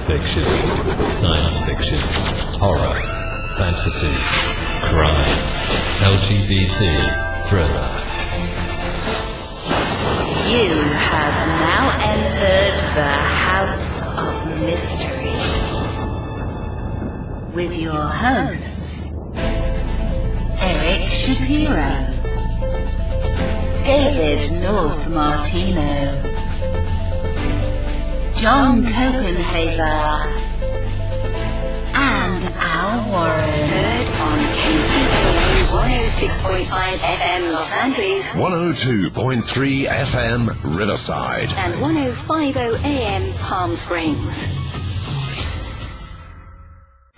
fiction, science fiction, horror, fantasy, crime, LGBT, thriller. You have now entered the House of Mystery with your hosts, Eric Shapiro, David North Martino, John Copenhaver, and Al Warren. Heard on KCAA 106.5 FM Los Angeles, 102.3 FM Riverside, and 105.0 AM Palm Springs.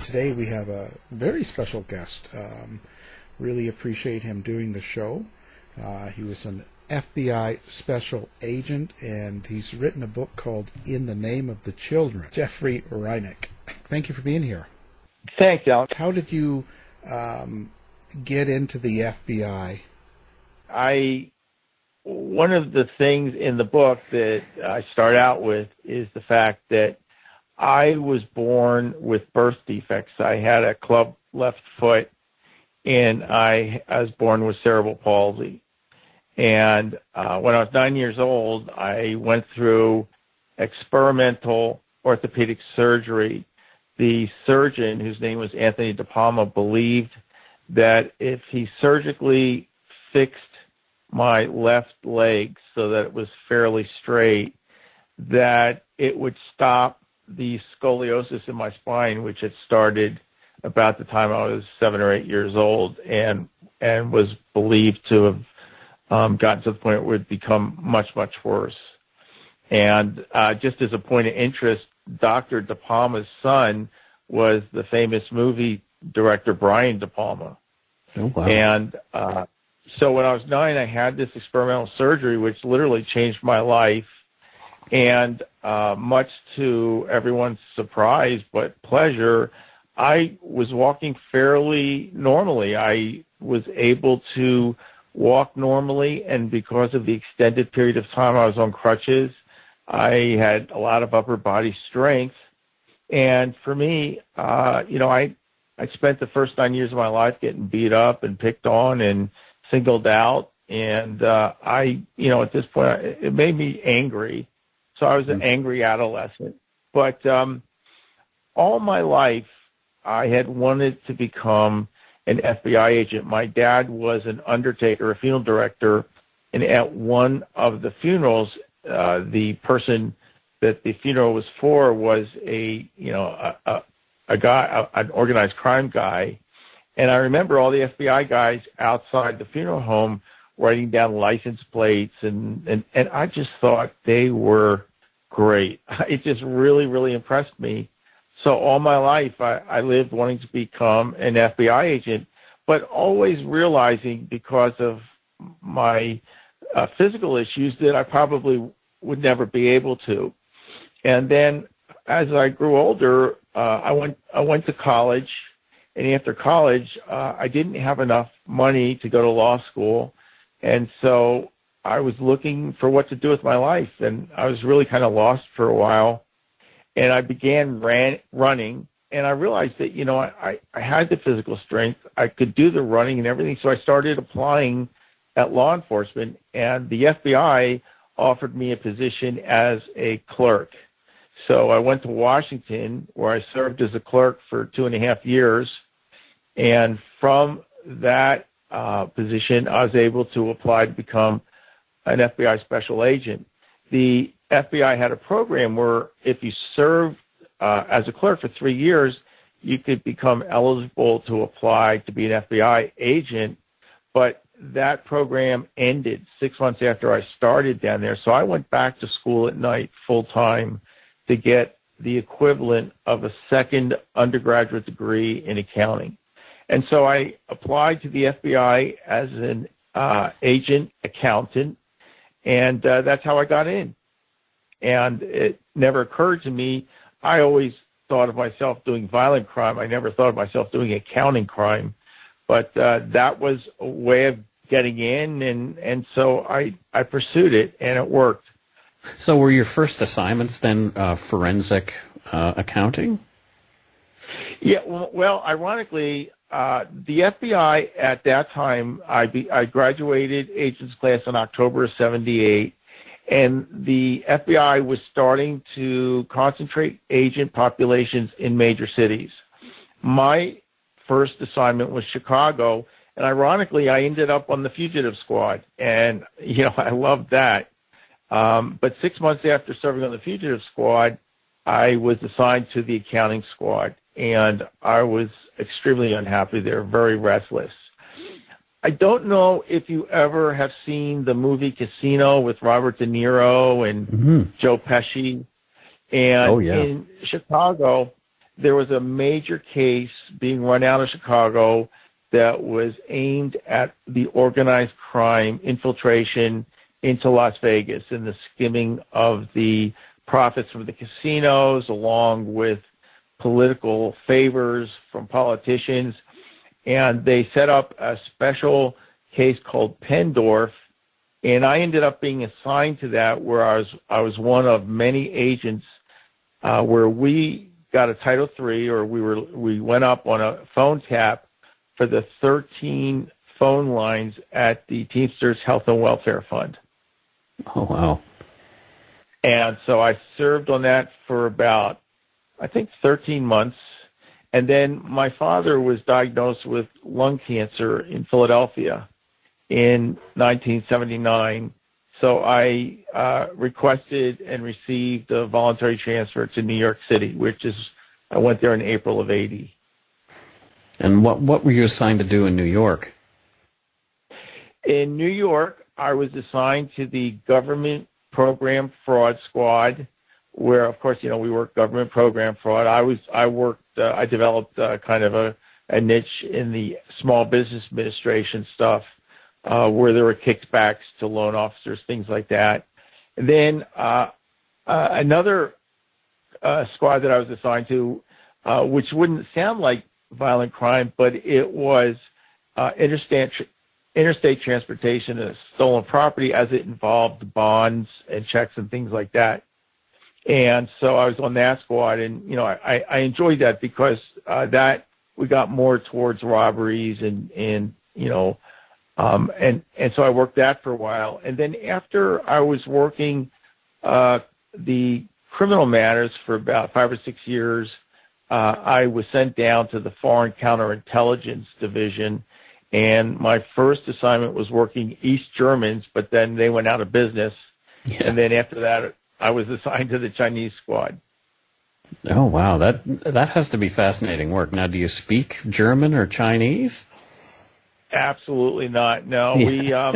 Today we have a very special guest. Really appreciate him doing the show. He was an FBI special agent, and he's written a book called In the Name of the Children. Jeffrey Rinek. Thank you for being here. Thanks, Alex. How did you get into the FBI? One of the things in the book that I start out with is the fact that I was born with birth defects. I had a club left foot, and I was born with cerebral palsy. And when I was 9 years old, I went through experimental orthopedic surgery. The surgeon, whose name was Anthony De Palma, believed that if he surgically fixed my left leg so that it was fairly straight, that it would stop the scoliosis in my spine, which had started about the time I was 7 or 8 years old, and was believed to have gotten to the point where it would become much, much worse. And just as a point of interest, Dr. De Palma's son was the famous movie director Brian De Palma. Oh, wow. And so when I was 9, I had this experimental surgery, which literally changed my life. And much to everyone's surprise but pleasure, I was walking fairly normally. I was able to walk normally, and because of the extended period of time I was on crutches, I had a lot of upper body strength. And for me, I spent the first 9 years of my life getting beat up and picked on and singled out. And at this point, it made me angry. So I was an angry adolescent. But all my life, I had wanted to become an FBI agent. My dad was an undertaker, a funeral director, and at one of the funerals, the person that the funeral was for was a guy, an organized crime guy. And I remember all the FBI guys outside the funeral home writing down license plates, and I just thought they were great. It just really, really impressed me. So all my life, I lived wanting to become an FBI agent, but always realizing because of my physical issues that I probably would never be able to. And then as I grew older, I went to college, and after college, I didn't have enough money to go to law school, and so I was looking for what to do with my life, and I was really kind of lost for a while. And I began running, and I realized that, I had the physical strength. I could do the running and everything, so I started applying at law enforcement, and the FBI offered me a position as a clerk. So I went to Washington, where I served as a clerk for 2.5 years, and from that position, I was able to apply to become an FBI special agent. The FBI had a program where if you served as a clerk for 3 years, you could become eligible to apply to be an FBI agent, but that program ended 6 months after I started down there. So I went back to school at night full-time to get the equivalent of a second undergraduate degree in accounting. And so I applied to the FBI as an agent accountant, and that's how I got in. And it never occurred to me, I always thought of myself doing violent crime. I never thought of myself doing accounting crime. But that was a way of getting in, and so I pursued it, and it worked. So were your first assignments then forensic accounting? Yeah, well, ironically, the FBI at that time, I graduated agents class in October of '78, and the FBI was starting to concentrate agent populations in major cities. My first assignment was Chicago, and ironically, I ended up on the fugitive squad, and I loved that. But 6 months after serving on the fugitive squad, I was assigned to the accounting squad, and I was extremely unhappy there, very restless. I don't know if you ever have seen the movie Casino with Robert De Niro and Joe Pesci. And in Chicago, there was a major case being run out of Chicago that was aimed at the organized crime infiltration into Las Vegas and the skimming of the profits from the casinos, along with political favors from politicians. And they set up a special case called Pendorf, and I ended up being assigned to that, where I was one of many agents where we got a Title III, or we went up on a phone tap for the 13 phone lines at the Teamsters Health and Welfare Fund. Oh, wow. And so I served on that for about, I think, 13 months. And then my father was diagnosed with lung cancer in Philadelphia in 1979. So I requested and received a voluntary transfer to New York City, I went there in April of '80. And what were you assigned to do in New York? In New York, I was assigned to the government program fraud squad, where, of course, we work government program fraud. I developed kind of a niche in the small business administration stuff, where there were kickbacks to loan officers, things like that. And then another squad that I was assigned to, which wouldn't sound like violent crime, but it was interstate transportation of stolen property, as it involved bonds and checks and things like that. And so I was on that squad, and I enjoyed that because that we got more towards robberies and so I worked that for a while. And then after I was working the criminal matters for about 5 or 6 years, I was sent down to the Foreign Counterintelligence Division, and my first assignment was working East Germans, but then they went out of business. Yeah. And then after that, I was assigned to the Chinese squad. Oh, wow. That has to be fascinating work. Now, do you speak German or Chinese? Absolutely not. No, yeah.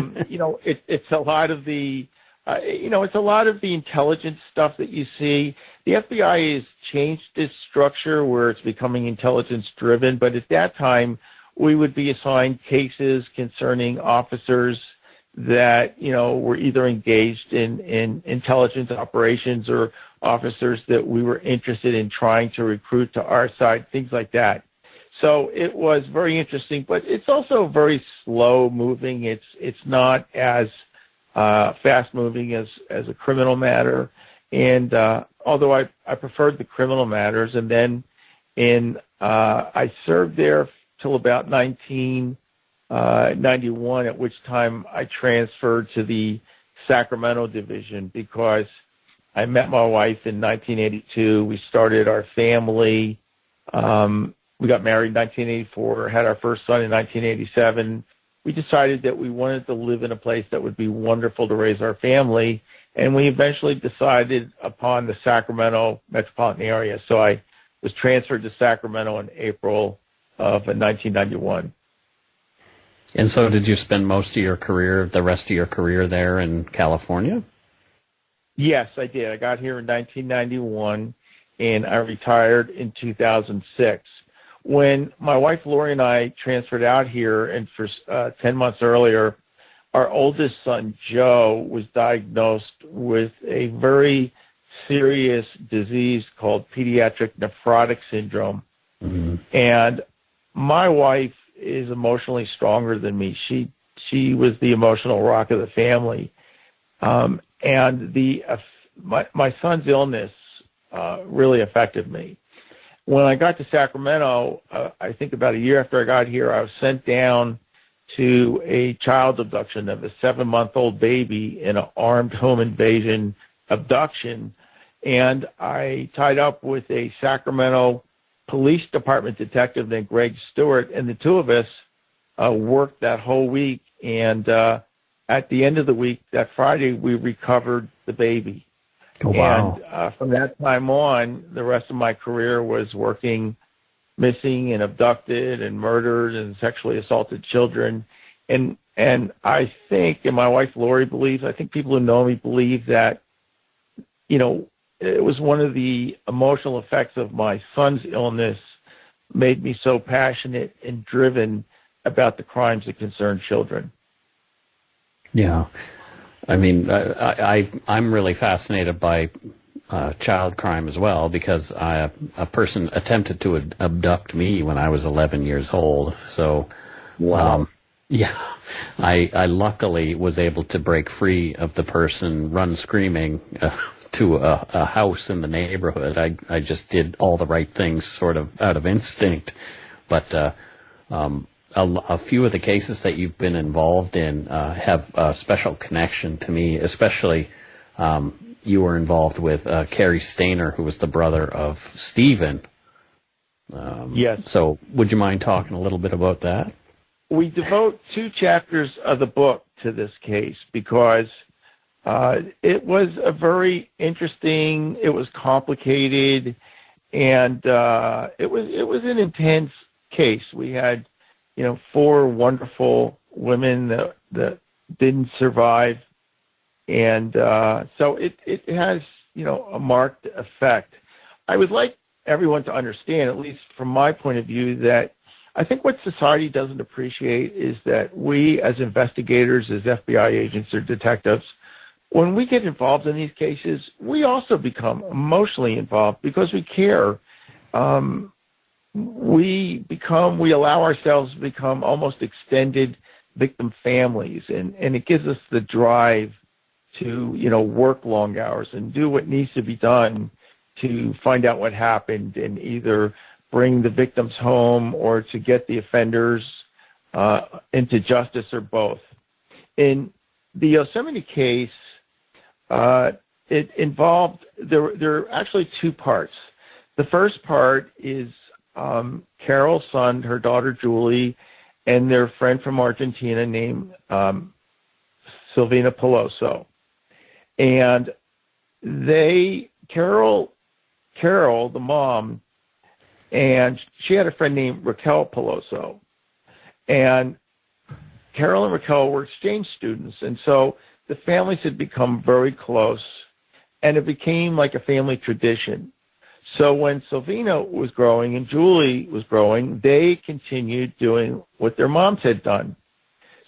It's a lot of the, it's a lot of the intelligence stuff that you see. The FBI has changed its structure where it's becoming intelligence driven, but at that time, we would be assigned cases concerning officers that, were either engaged in intelligence operations or officers that we were interested in trying to recruit to our side, things like that. So it was very interesting, but it's also very slow moving. It's not as fast moving as a criminal matter. And although I preferred the criminal matters, and then I served there till about 1991, at which time I transferred to the Sacramento division because I met my wife in 1982. We started our family. We got married in 1984, had our first son in 1987. We decided that we wanted to live in a place that would be wonderful to raise our family, and we eventually decided upon the Sacramento metropolitan area. So I was transferred to Sacramento in April of 1991. And so did you spend the rest of your career there in California? Yes, I did. I got here in 1991, and I retired in 2006. When my wife Lori and I transferred out here, and for 10 months earlier, our oldest son Joe was diagnosed with a very serious disease called pediatric nephrotic syndrome. Mm-hmm. And my wife is emotionally stronger than me. She was the emotional rock of the family. And the my son's illness really affected me. When I got to Sacramento, I think about a year after I got here, I was sent down to a child abduction of a 7-month-old baby in an armed home invasion abduction. And I tied up with a Sacramento Police Department detective named Greg Stewart, and the two of us worked that whole week. And at the end of the week, that Friday, we recovered the baby. Oh, wow. And from that time on, the rest of my career was working missing and abducted and murdered and sexually assaulted children. And I think, and my wife Lori believes, I think people who know me believe that, you know, it was one of the emotional effects of my son's illness made me so passionate and driven about the crimes that concern children. Yeah. I mean, I'm really fascinated by child crime as well, because a person attempted to abduct me when I was 11 years old. So, wow. Yeah, I luckily was able to break free of the person, run screaming to a house in the neighborhood. I just did all the right things sort of out of instinct. But a few of the cases that you've been involved in have a special connection to me, especially you were involved with Cary Stayner, who was the brother of Stephen. Yes. So would you mind talking a little bit about that? We devote 2 chapters of the book to this case because it was a very interesting, it was complicated, and it was an intense case. We had, 4 wonderful women that didn't survive, and so it has, a marked effect. I would like everyone to understand, at least from my point of view, that I think what society doesn't appreciate is that we as investigators, as FBI agents or detectives, when we get involved in these cases, we also become emotionally involved because we care. We allow ourselves to become almost extended victim families, and it gives us the drive to, work long hours and do what needs to be done to find out what happened and either bring the victims home or to get the offenders into justice, or both. In the Yosemite case, it involved, there are actually 2 parts. The first part is Carol's son, her daughter Julie, and their friend from Argentina named Silvina Peloso. And Carol, the mom, and she had a friend named Raquel Peloso. And Carol and Raquel were exchange students, and so the families had become very close, and it became like a family tradition. So when Silvina was growing and Julie was growing, they continued doing what their moms had done.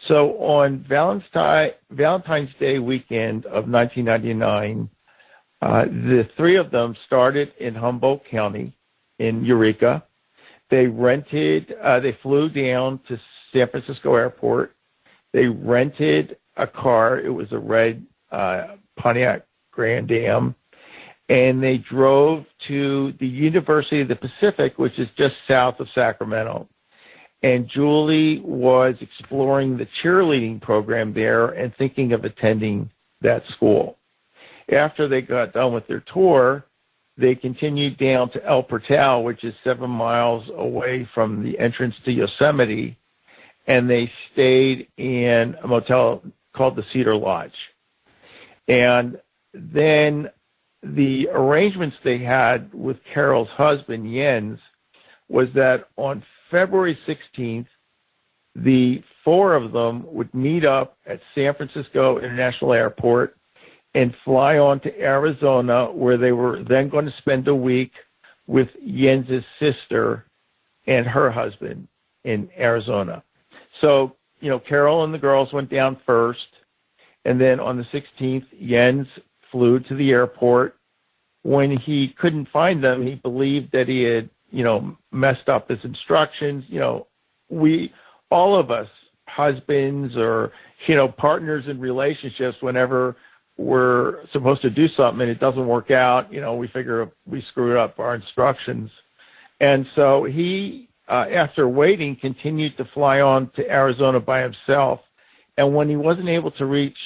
So on Valentine's Day weekend of 1999, the 3 of them started in Humboldt County in Eureka. They flew down to San Francisco Airport. They rented a car. It was a red Pontiac Grand Am. And they drove to the University of the Pacific, which is just south of Sacramento. And Julie was exploring the cheerleading program there and thinking of attending that school. After they got done with their tour, they continued down to El Portal, which is 7 miles away from the entrance to Yosemite, and they stayed in a motel called the Cedar Lodge. And then the arrangements they had with Carol's husband, Jens, was that on February 16th, the 4 of them would meet up at San Francisco International Airport and fly on to Arizona, where they were then going to spend a week with Jens's sister and her husband in Arizona. So, Carol and the girls went down first, and then on the 16th, Jens flew to the airport. When he couldn't find them, he believed that he had, messed up his instructions. All of us, husbands or, partners in relationships, whenever we're supposed to do something and it doesn't work out, we figure we screwed up our instructions. And so he, after waiting, continued to fly on to Arizona by himself. And when he wasn't able to reach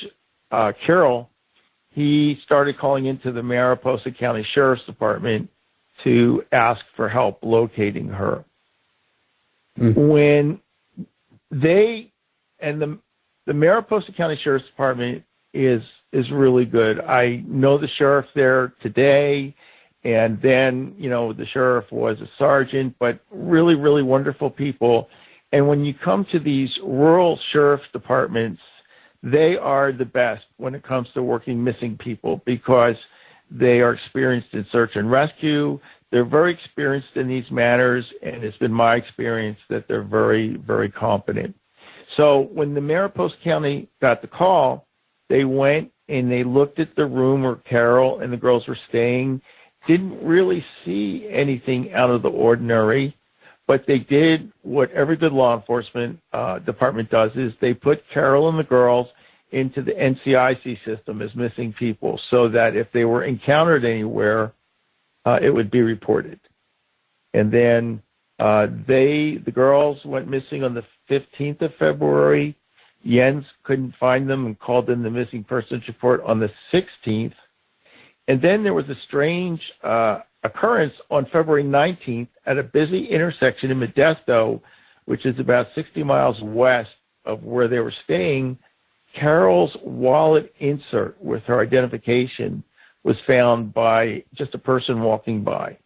Carol, he started calling into the Mariposa County Sheriff's Department to ask for help locating her. When they, and the Mariposa County Sheriff's Department is really good. I know the sheriff there today, and then, the sheriff was a sergeant, but really, really wonderful people. And when you come to these rural sheriff's departments, they are the best when it comes to working missing people because they are experienced in search and rescue. They're very experienced in these matters, and it's been my experience that they're very, very competent. So when the Mariposa County got the call, they went and they looked at the room where Carol and the girls were staying, didn't really see anything out of the ordinary, but they did what every good law enforcement department does, is they put Carol and the girls into the NCIC system as missing people so that if they were encountered anywhere, it would be reported. And then the girls went missing on the 15th of February. Jens couldn't find them and called in the missing persons report on the 16th. And then there was a strange occurrence on February 19th at a busy intersection in Modesto, which is about 60 miles west of where they were staying. Carol's wallet insert with her identification was found by just a person walking by.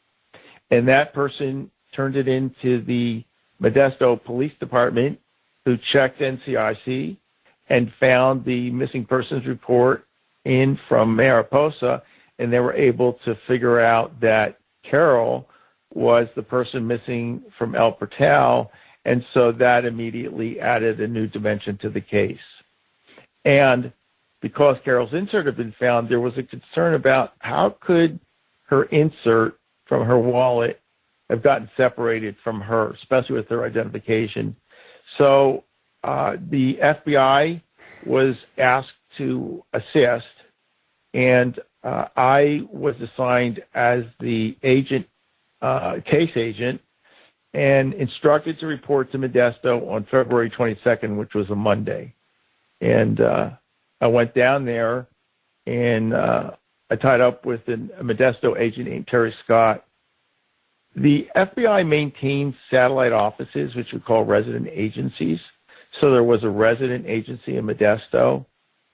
And that person turned it into the Modesto Police Department, who checked NCIC and found the missing persons report in from Mariposa, and they were able to figure out that Carol was the person missing from El Portal, and so that immediately added a new dimension to the case. And because Carol's insert had been found, there was a concern about how could her insert from her wallet have gotten separated from her, especially with her identification. So the FBI was asked to assist, and I was assigned as the agent, case agent, and instructed to report to Modesto on February 22nd, which was a Monday. And I went down there, and I tied up with a Modesto agent named Terry Scott. The FBI maintains satellite offices, which we call resident agencies. So there was a resident agency in Modesto.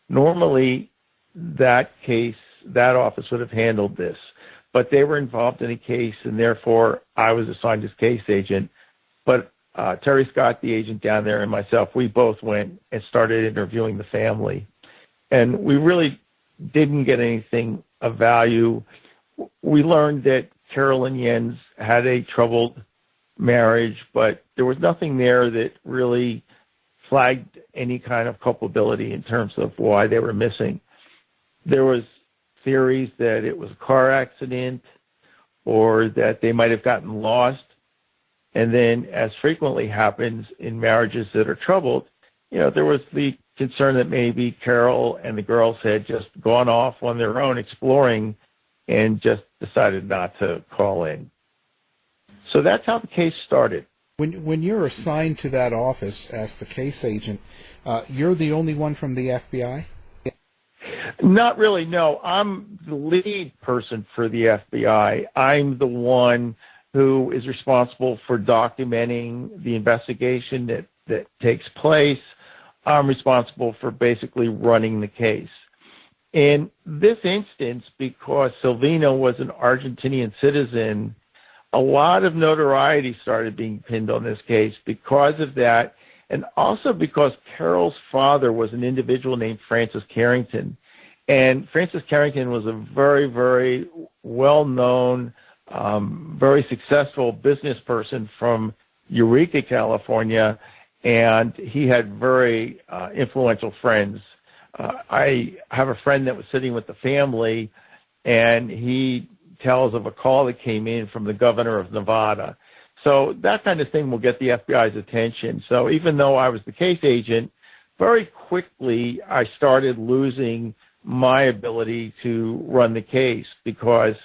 Normally, that office would have handled this, but they were involved in a case, and therefore I was assigned as case agent. But Terry Scott, the agent down there, and myself, we both went and started interviewing the family. And we really didn't get anything of value. We learned that Carol and Jens had a troubled marriage, but there was nothing there that really flagged any kind of culpability in terms of why they were missing. There was theories that it was a car accident or that they might have gotten lost. And then, as frequently happens in marriages that are troubled, there was the concern that maybe Carol and the girls had just gone off on their own exploring and just decided not to call in. So that's how the case started. When you're assigned to that office as the case agent, you're the only one from the FBI? Not really, no. I'm the lead person for the FBI. I'm the one who is responsible for documenting the investigation that takes place. I'm responsible for basically running the case. In this instance, because Silvino was an Argentinian citizen, a lot of notoriety started being pinned on this case because of that, and also because Carol's father was an individual named Francis Carrington. And Francis Carrington was a very, very well-known, very successful business person from Eureka, California, and he had very influential friends. I have a friend that was sitting with the family, and he tells of a call that came in from the governor of Nevada. So that kind of thing will get the FBI's attention. So even though I was the case agent, very quickly I started losing my ability to run the case because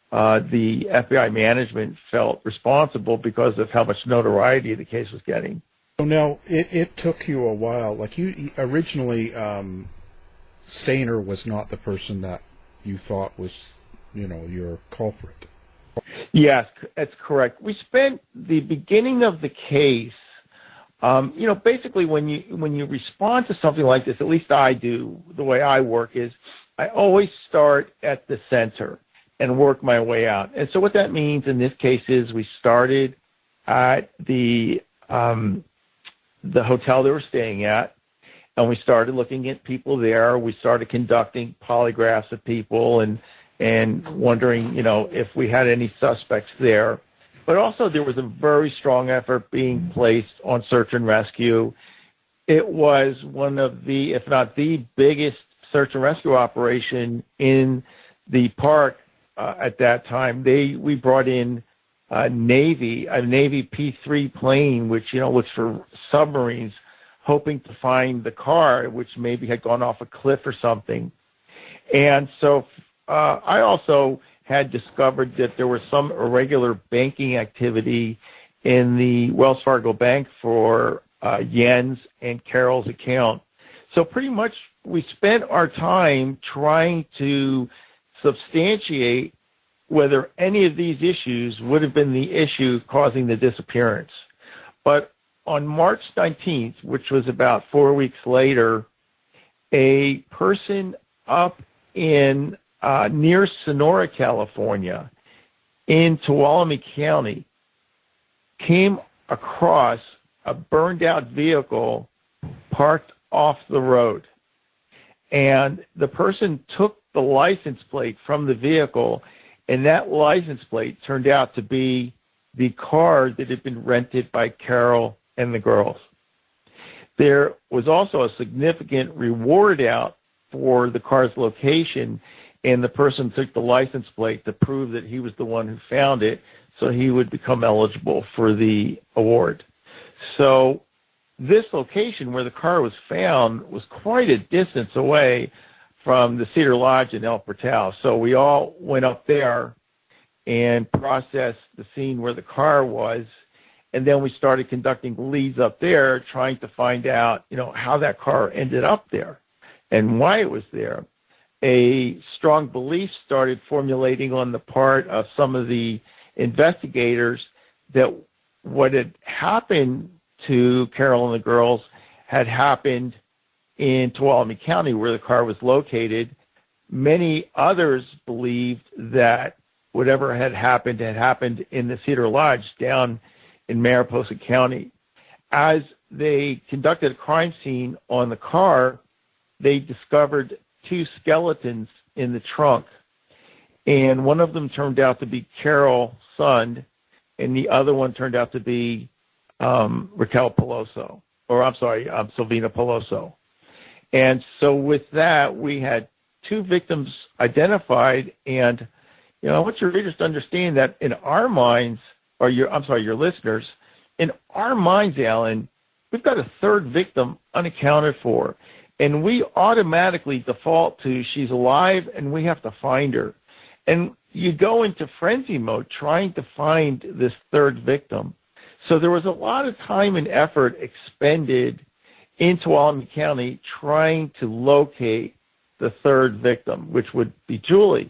the FBI management felt responsible because of how much notoriety the case was getting. So now, it took you a while. Like, you originally, Stayner was not the person that you thought was, your culprit. Yes, that's correct. We spent the beginning of the case, basically when you respond to something like this, at least I do, the way I work is I always start at the center and work my way out. And so what that means in this case is we started at the hotel they were staying at, and we started looking at people there. We started conducting polygraphs of people and wondering, if we had any suspects there. But also there was a very strong effort being placed on search and rescue. It was one of the, if not the biggest search and rescue operation in the park at that time. We brought in a Navy P-3 plane, which, looks for submarines, hoping to find the car, which maybe had gone off a cliff or something. And so I also had discovered that there was some irregular banking activity in the Wells Fargo Bank for Yen's and Carol's account. So pretty much we spent our time trying to substantiate whether any of these issues would have been the issue causing the disappearance. But on March 19th, which was about 4 weeks later, a person up in near Sonora, California, in Tuolumne County, came across a burned-out vehicle parked off the road. And the person took the license plate from the vehicle, and that license plate turned out to be the car that had been rented by Carol and the girls. There was also a significant reward out for the car's location, and the person took the license plate to prove that he was the one who found it, so he would become eligible for the award. So this location where the car was found was quite a distance away from the Cedar Lodge in El Portal. So we all went up there and processed the scene where the car was, and then we started conducting leads up there, trying to find out, how that car ended up there and why it was there. A strong belief started formulating on the part of some of the investigators that what had happened to Carol and the girls had happened in Tuolumne County, where the car was located. Many others believed that whatever had happened in the Cedar Lodge down in Mariposa County. As they conducted a crime scene on the car, they discovered 2 skeletons in the trunk, and one of them turned out to be Carol Sund, and the other one turned out to be Silvina Peloso. And so with that, we had 2 victims identified, and I want your readers to understand that in our minds, your listeners, in our minds, Alan, we've got a 3rd victim unaccounted for. And we automatically default to she's alive and we have to find her. And you go into frenzy mode trying to find this 3rd victim. So there was a lot of time and effort expended in Tuolumne County trying to locate the 3rd victim, which would be Julie.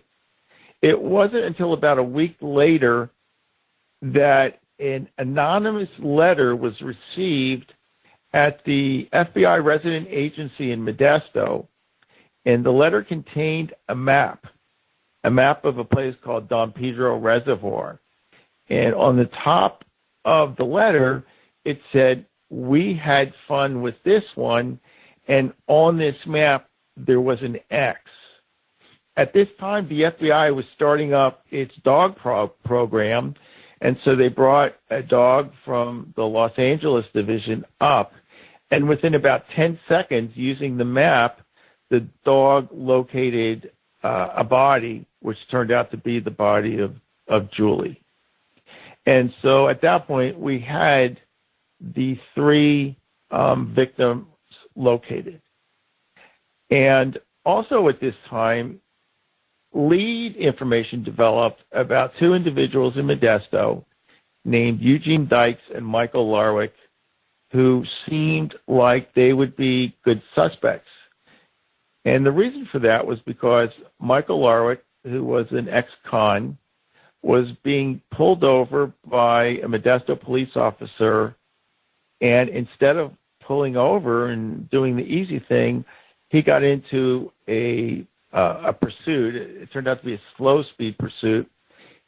It wasn't until about a week later that an anonymous letter was received at the FBI resident agency in Modesto, and the letter contained a map of a place called Don Pedro Reservoir. And on the top of the letter, it said, "We had fun with this one," and on this map, there was an X. At this time, the FBI was starting up its dog program, and so they brought a dog from the Los Angeles division up, and within about 10 seconds, using the map, the dog located a body, which turned out to be the body of Julie. And so at that point, we had the 3 victims located. And also at this time, lead information developed about two individuals in Modesto named Eugene Dykes and Michael Larwick, who seemed like they would be good suspects. And the reason for that was because Michael Larwick, who was an ex-con, was being pulled over by a Modesto police officer, and instead of pulling over and doing the easy thing, he got into a pursuit. It turned out to be a slow-speed pursuit.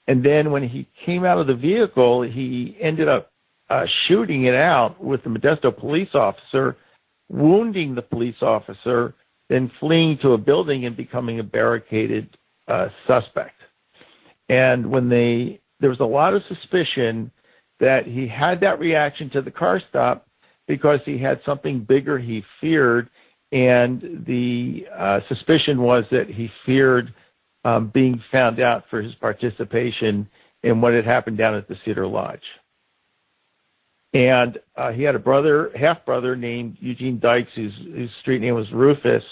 And then when he came out of the vehicle, he ended up shooting it out with the Modesto police officer, wounding the police officer, then fleeing to a building and becoming a barricaded suspect. And when there was a lot of suspicion that he had that reaction to the car stop because he had something bigger he feared, and the suspicion was that he feared being found out for his participation in what had happened down at the Cedar Lodge. And he had a half-brother named Eugene Dykes, whose street name was Rufus.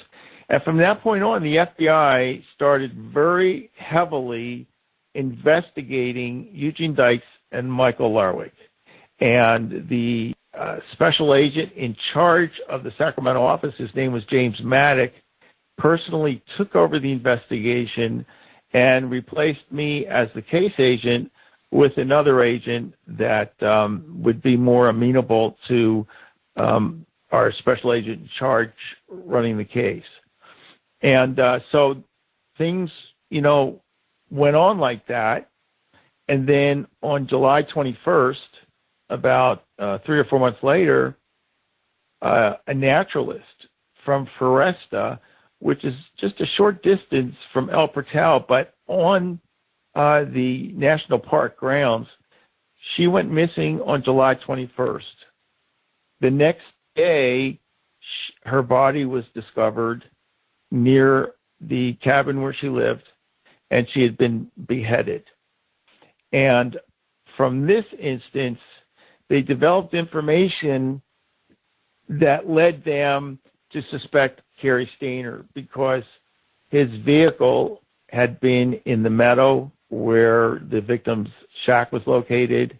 And from that point on, the FBI started very heavily investigating Eugene Dykes and Michael Larwick. And the special agent in charge of the Sacramento office, his name was James Maddock, personally took over the investigation and replaced me as the case agent with another agent that would be more amenable to our special agent in charge running the case. And so things, went on like that. And then on July 21st, about 3 or 4 months later, a naturalist from Foresta, which is just a short distance from El Portal, but on the national park grounds, she went missing on July 21st. The next day, her body was discovered near the cabin where she lived, and she had been beheaded. And from this instance, they developed information that led them to suspect Cary Stayner because his vehicle had been in the meadow where the victim's shack was located,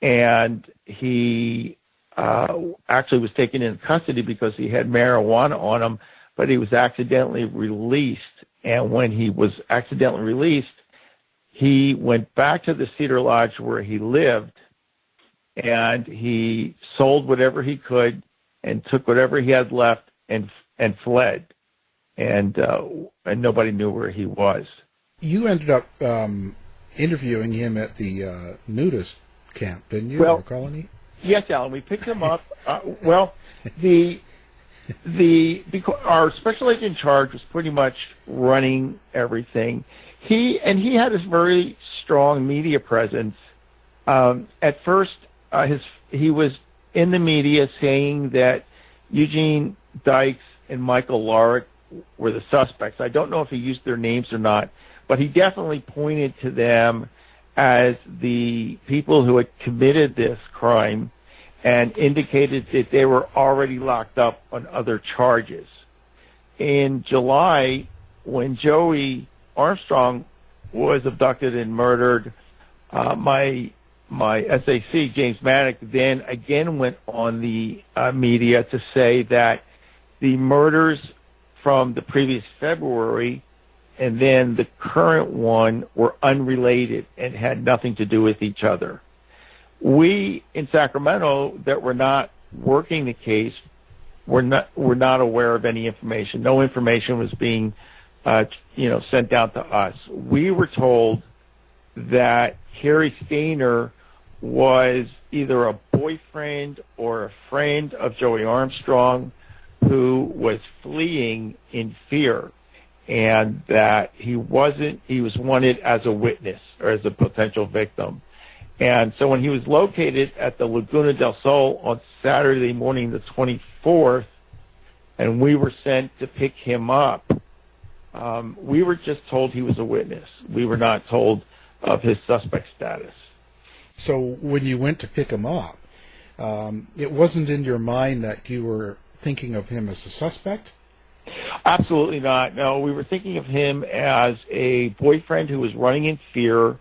and he actually was taken into custody because he had marijuana on him, but he was accidentally released. And when he was accidentally released, he went back to the Cedar Lodge where he lived, and he sold whatever he could and took whatever he had left and fled. And nobody knew where he was. You ended up interviewing him at the nudist camp, didn't you, well, or colony? Yes, Alan. We picked him up. Because our special agent in charge was pretty much running everything. He had a very strong media presence. At first, he was in the media saying that Eugene Dykes and Michael Larwick were the suspects. I don't know if he used their names or not, but he definitely pointed to them as the people who had committed this crime and indicated that they were already locked up on other charges. In July, when Joey Armstrong was abducted and murdered, my SAC, James Maddock, then again went on the media to say that the murders from the previous February and then the current one were unrelated and had nothing to do with each other. We in Sacramento that were not working the case were not aware of any information. No information was being sent out to us. We were told that Cary Stayner was either a boyfriend or a friend of Joey Armstrong who was fleeing in fear, and that he was wanted as a witness or as a potential victim. And so when he was located at the Laguna del Sol on Saturday morning, the 24th, and we were sent to pick him up, we were just told he was a witness. We were not told of his suspect status. So when you went to pick him up, it wasn't in your mind that you were thinking of him as a suspect? Absolutely not. No, we were thinking of him as a boyfriend who was running in fear,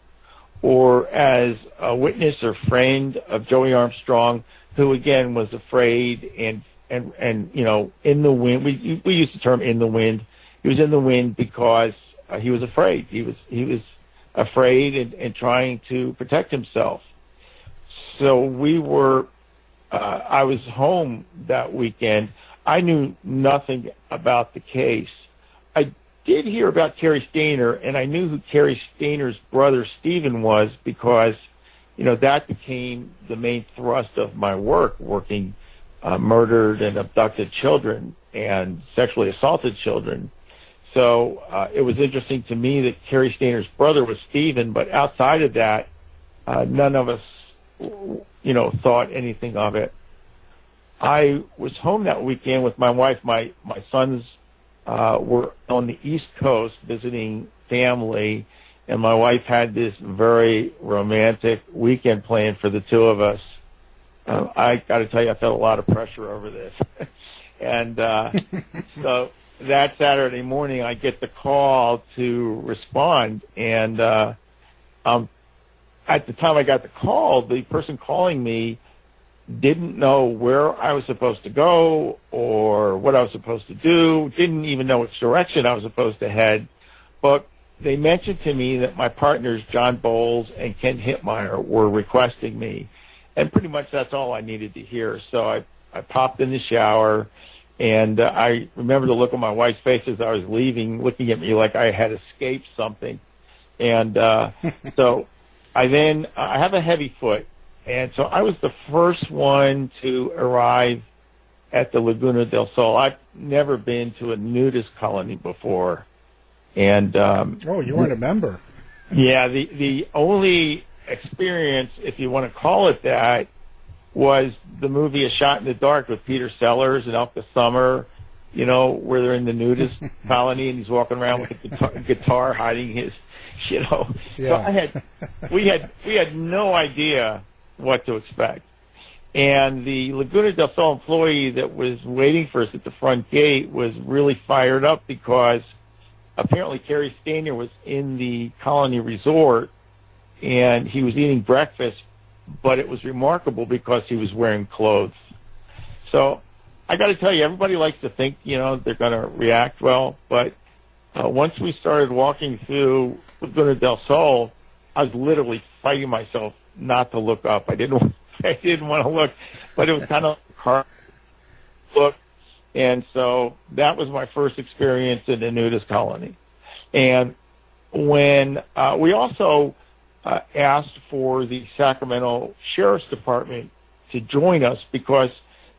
or as a witness or friend of Joey Armstrong, who again was afraid and in the wind. We use the term "in the wind." He was in the wind because he was afraid. He was afraid and trying to protect himself. So we were. I was home that weekend. I knew nothing about the case. I did hear about Cary Stayner, and I knew who Cary Stayner's brother Stephen was because, that became the main thrust of my work, working murdered and abducted children and sexually assaulted children. So it was interesting to me that Cary Stayner's brother was Stephen, but outside of that, none of us, thought anything of it. I was home that weekend with my wife. My sons were on the East Coast visiting family, and my wife had this very romantic weekend planned for the two of us. I got to tell you, I felt a lot of pressure over this. And so that Saturday morning, I get the call to respond, and at the time I got the call, the person calling me didn't know where I was supposed to go or what I was supposed to do, didn't even know which direction I was supposed to head. But they mentioned to me that my partners, John Bowles and Ken Hittmeyer, were requesting me. And pretty much that's all I needed to hear. So I popped in the shower, and I remember the look on my wife's face as I was leaving, looking at me like I had escaped something. And so I have a heavy foot. And so I was the first one to arrive at the Laguna del Sol. I've never been to a nudist colony before. And you weren't a member. Yeah, the only experience, if you want to call it that, was the movie A Shot in the Dark with Peter Sellers and Elka Summer, where they're in the nudist colony and he's walking around with a guitar hiding his, Yeah. So we had no idea what to expect. And the Laguna del Sol employee that was waiting for us at the front gate was really fired up because apparently Cary Stayner was in the colony resort and he was eating breakfast, but it was remarkable because he was wearing clothes. So I got to tell you, everybody likes to think, they're going to react well, but once we started walking through Laguna del Sol, I was literally fighting myself not to look up. I didn't want to look, but it was kind of hard to look. And so that was my first experience in a nudist colony. And when we also asked for the Sacramento Sheriff's Department to join us because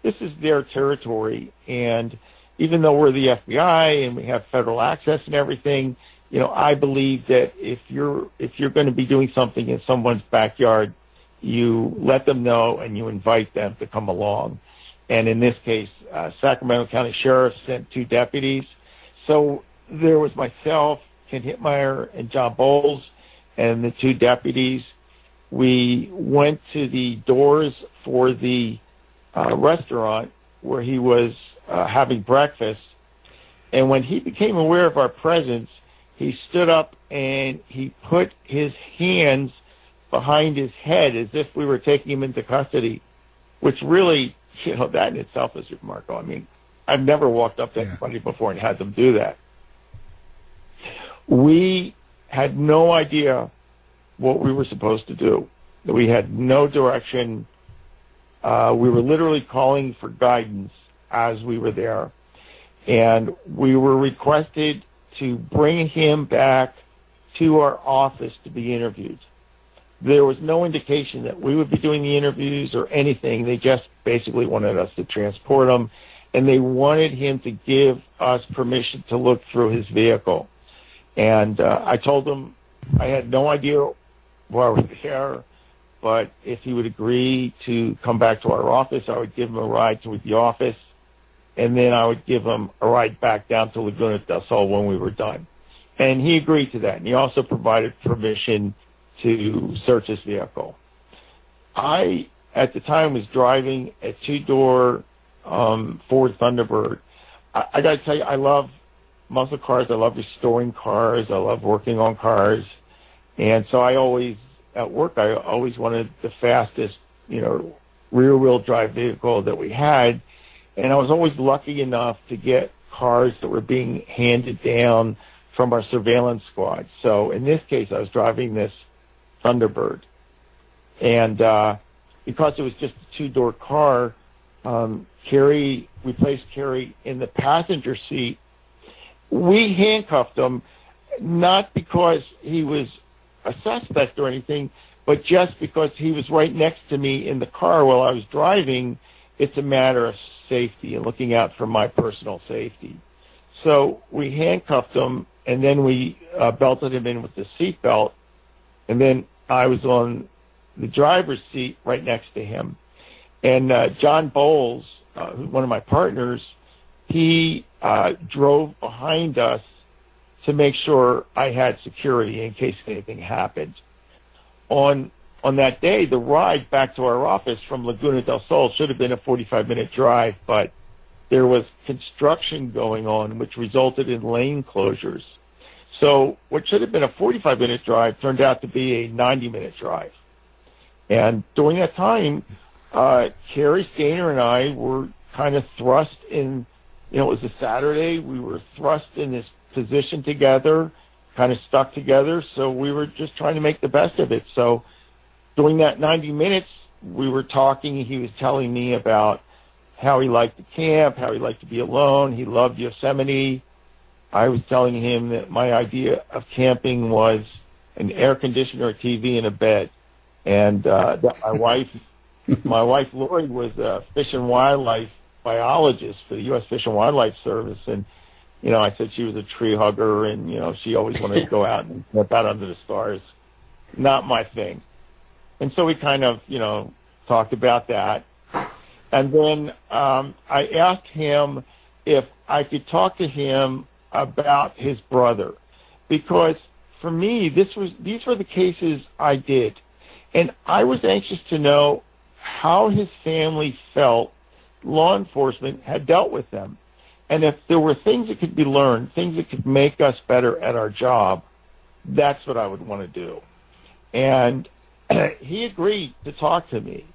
this is their territory. And even though we're the FBI and we have federal access and everything, I believe that if you're going to be doing something in someone's backyard, you let them know and you invite them to come along. And in this case, Sacramento County Sheriff sent 2 deputies. So there was myself, Ken Hittmeyer, and John Bowles, and the 2 deputies. We went to the doors for the restaurant where he was having breakfast. And when he became aware of our presence, he stood up and he put his hands behind his head as if we were taking him into custody, which really, that in itself is remarkable. I mean, I've never walked up to anybody before and had them do that. We had no idea what we were supposed to do. We had no direction. We were literally calling for guidance as we were there. And we were requested to bring him back to our office to be interviewed. There was no indication that we would be doing the interviews or anything. They just basically wanted us to transport him, and they wanted him to give us permission to look through his vehicle. And I told him I had no idea why we were there, but if he would agree to come back to our office, I would give him a ride to the office, and then I would give him a ride back down to Laguna del Sol when we were done. And he agreed to that, and he also provided permission to search his vehicle. I, at the time, was driving a 2-door Ford Thunderbird. I got to tell you, I love muscle cars. I love restoring cars. I love working on cars. And so I always wanted the fastest, rear-wheel drive vehicle that we had. And I was always lucky enough to get cars that were being handed down from our surveillance squad. So in this case, I was driving this Thunderbird. And because it was just a two-door car, we placed Cary in the passenger seat. We handcuffed him, not because he was a suspect or anything, but just because he was right next to me in the car while I was driving. It's a matter of safety and looking out for my personal safety. So we handcuffed him, and then we belted him in with the seatbelt, and then I was on the driver's seat right next to him. And John Bowles, who's one of my partners, he drove behind us to make sure I had security in case anything happened. On that day, the ride back to our office from Laguna del Sol should have been a 45-minute drive, but there was construction going on, which resulted in lane closures. So what should have been a 45-minute drive turned out to be a 90-minute drive. And during that time, Cary Stayner and I were kind of thrust in, it was a Saturday. We were thrust in this position together, kind of stuck together. So we were just trying to make the best of it. So during that 90 minutes, we were talking. He was telling me about how he liked to camp, how he liked to be alone. He loved Yosemite. I was telling him that my idea of camping was an air conditioner, a TV, and a bed. And that my wife Lori was a fish and wildlife biologist for the U.S. Fish and Wildlife Service, and I said she was a tree hugger, and she always wanted to go out and camp out under the stars. Not my thing. And so we kind of talked about that, and then I asked him if I could talk to him about his brother, because for me these were the cases I did. And I was anxious to know how his family felt law enforcement had dealt with them. And if there were things that could be learned, things that could make us better at our job, that's what I would want to do. And he agreed to talk to me.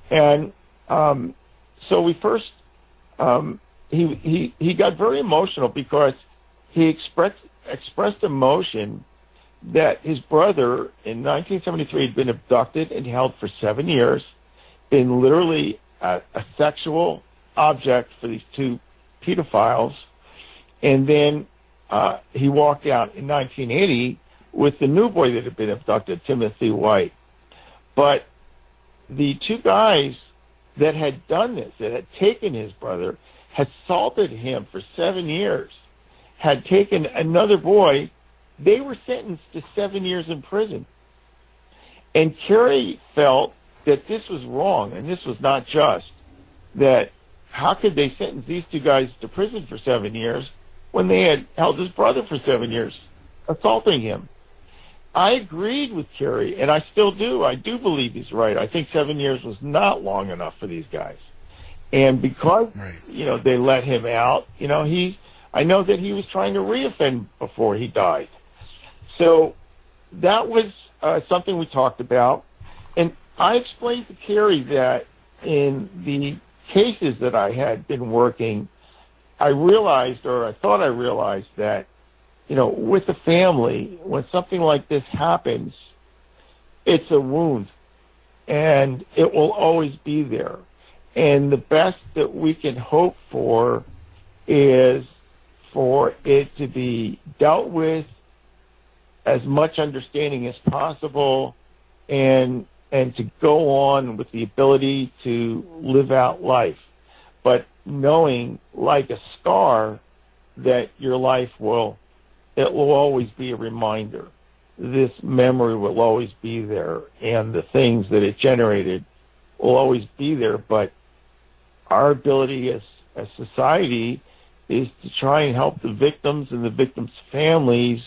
And so we first, he got very emotional because he expressed emotion that his brother in 1973 had been abducted and held for 7 years, been literally a sexual object for these two pedophiles, and then he walked out in 1980 with the new boy that had been abducted, Timothy White. But the two guys that had done this, that had taken his brother, had assaulted him for 7 years, had taken another boy. They were sentenced to 7 years in prison. And Cary felt that this was wrong, and this was not just, that how could they sentence these two guys to prison for 7 years when they had held his brother for 7 years, assaulting him? I agreed with Cary, and I still do. I do believe he's right. I think 7 years was not long enough for these guys. And because, they let him out, I know that he was trying to reoffend before he died. So that was something we talked about. And I explained to Cary that in the cases that I had been working, I thought I realized that, with the family, when something like this happens, it's a wound, and it will always be there. And the best that we can hope for is for it to be dealt with as much understanding as possible, and to go on with the ability to live out life, but knowing, like a scar, that your life will always be a reminder. This memory will always be there, and the things that it generated will always be there. But our ability as society is to try and help the victims and the victims' families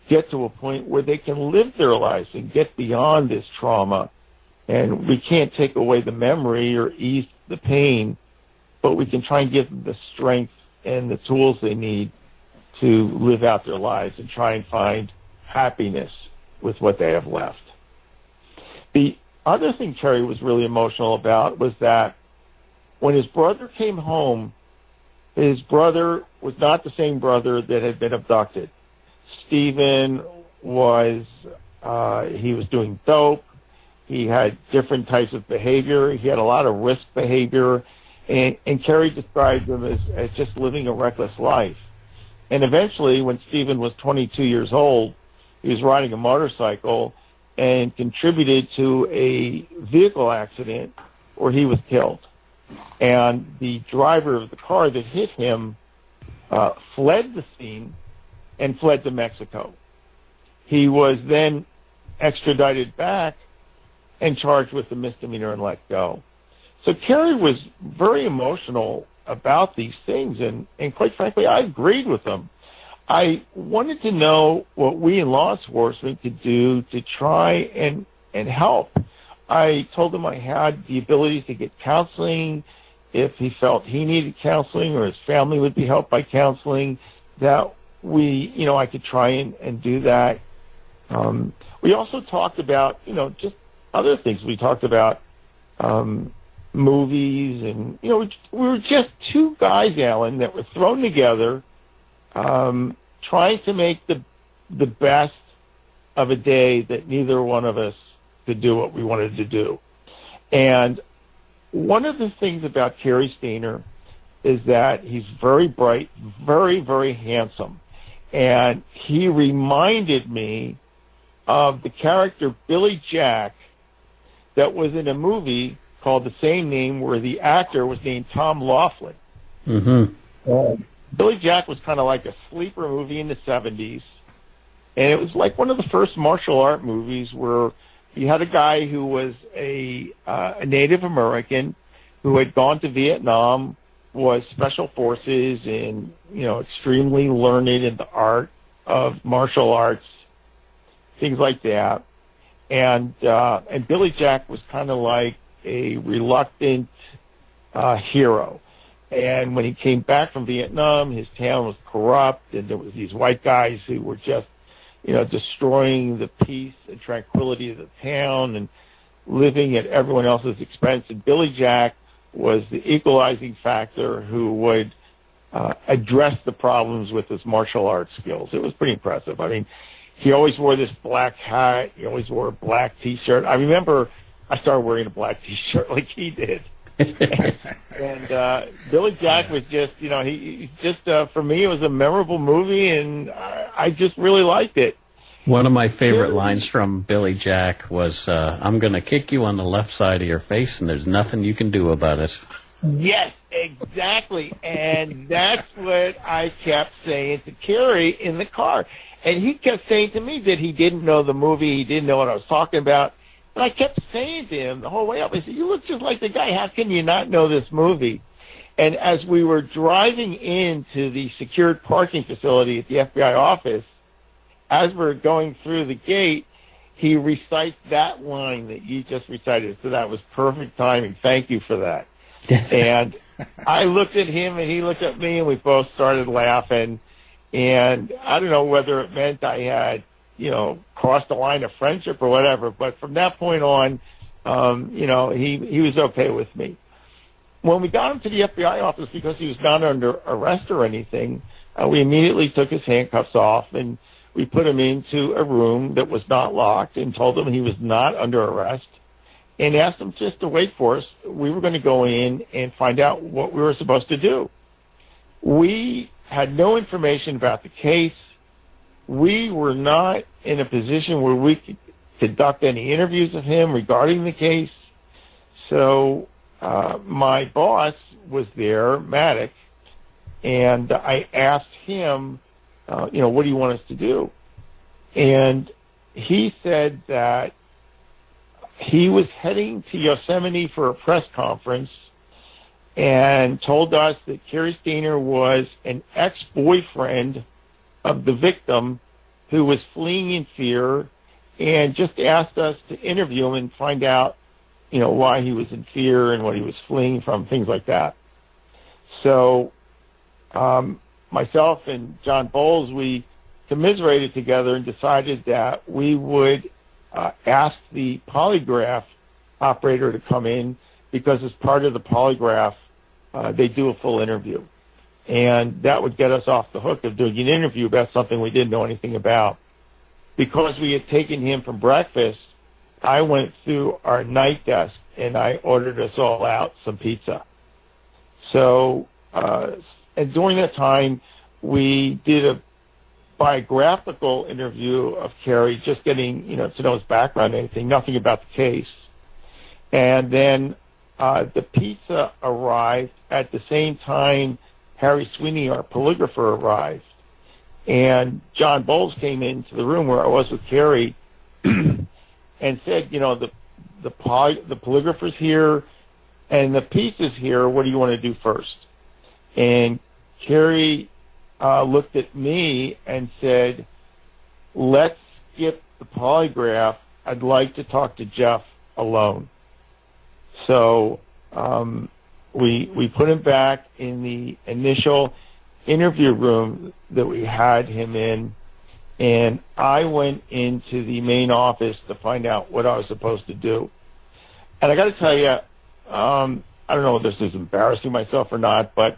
get to a point where they can live their lives and get beyond this trauma. And we can't take away the memory or ease the pain, but we can try and give them the strength and the tools they need to live out their lives and try and find happiness with what they have left. The other thing Cary was really emotional about was that when his brother came home, his brother was not the same brother that had been abducted. Stephen was, he was doing dope. He had different types of behavior. He had a lot of risk behavior. And Cary described him as just living a reckless life. And eventually, when Stephen was 22 years old, he was riding a motorcycle and contributed to a vehicle accident where he was killed. And the driver of the car that hit him fled the scene and fled to Mexico. He was then extradited back and charged with the misdemeanor and let go. So Cary was very emotional about these things, and quite frankly, I agreed with him. I wanted to know what we in law enforcement could do to try and help. I told him I had the ability to get counseling if he felt he needed counseling or his family would be helped by counseling, that I could try and do that. We also talked about, just other things. We talked about movies, and, we were just two guys, Alan, that were thrown together, trying to make the best of a day that neither one of us could do what we wanted to do. And one of the things about Cary Stayner is that he's very bright, very, very handsome. And he reminded me of the character Billy Jack that was in a movie called the same name where the actor was named Tom Laughlin. Mm-hmm. Billy Jack was kind of like a sleeper movie in the 70s. And it was like one of the first martial art movies where you had a guy who was a Native American who had gone to Vietnam, was special forces, and extremely learned in the art of martial arts, things like that. And Billy Jack was kind of like a reluctant hero. And when he came back from Vietnam, his town was corrupt, and there was these white guys who were just destroying the peace and tranquility of the town and living at everyone else's expense. And Billy Jack was the equalizing factor who would address the problems with his martial arts skills. It was pretty impressive. I mean, he always wore this black hat. He always wore a black T-shirt. I remember I started wearing a black T-shirt like he did. And Billy Jack was just, he just, for me, it was a memorable movie, and I just really liked it. One of my favorite lines from Billy Jack was, I'm going to kick you on the left side of your face, and there's nothing you can do about it. Yes, exactly. And that's what I kept saying to Cary in the car. And he kept saying to me that he didn't know the movie, he didn't know what I was talking about. And I kept saying to him the whole way up, I said, you look just like the guy. How can you not know this movie? And as we were driving into the secured parking facility at the FBI office, as we're going through the gate, he recites that line that you just recited. So that was perfect timing. Thank you for that. And I looked at him, and he looked at me, and we both started laughing. And I don't know whether it meant I had, crossed the line of friendship or whatever, but from that point on, he was okay with me. When we got him to the FBI office, because he was not under arrest or anything, we immediately took his handcuffs off, and we put him into a room that was not locked and told him he was not under arrest, and asked him just to wait for us. We were going to go in and find out what we were supposed to do. We had no information about the case. We were not in a position where we could conduct any interviews of him regarding the case. So my boss was there, Maddox, and I asked him, what do you want us to do? And he said that he was heading to Yosemite for a press conference and told us that Cary Stayner was an ex-boyfriend of the victim who was fleeing in fear, and just asked us to interview him and find out, why he was in fear and what he was fleeing from, things like that. So myself and John Bowles, we commiserated together and decided that we would ask the polygraph operator to come in, because as part of the polygraph, they do a full interview. And that would get us off the hook of doing an interview about something we didn't know anything about. Because we had taken him from breakfast, I went through our night desk and I ordered us all out some pizza. So, and during that time, we did a biographical interview of Cary, just getting, to know his background and anything, nothing about the case. And then the pizza arrived at the same time Harry Sweeney, our polygrapher, arrived. And John Bowles came into the room where I was with Cary and said, the polygrapher's here and the pizza's here. What do you want to do first? And Cary looked at me and said, let's skip the polygraph. I'd like to talk to Jeff alone. So we put him back in the initial interview room that we had him in, and I went into the main office to find out what I was supposed to do. And I got to tell you, I don't know if this is embarrassing myself or not, but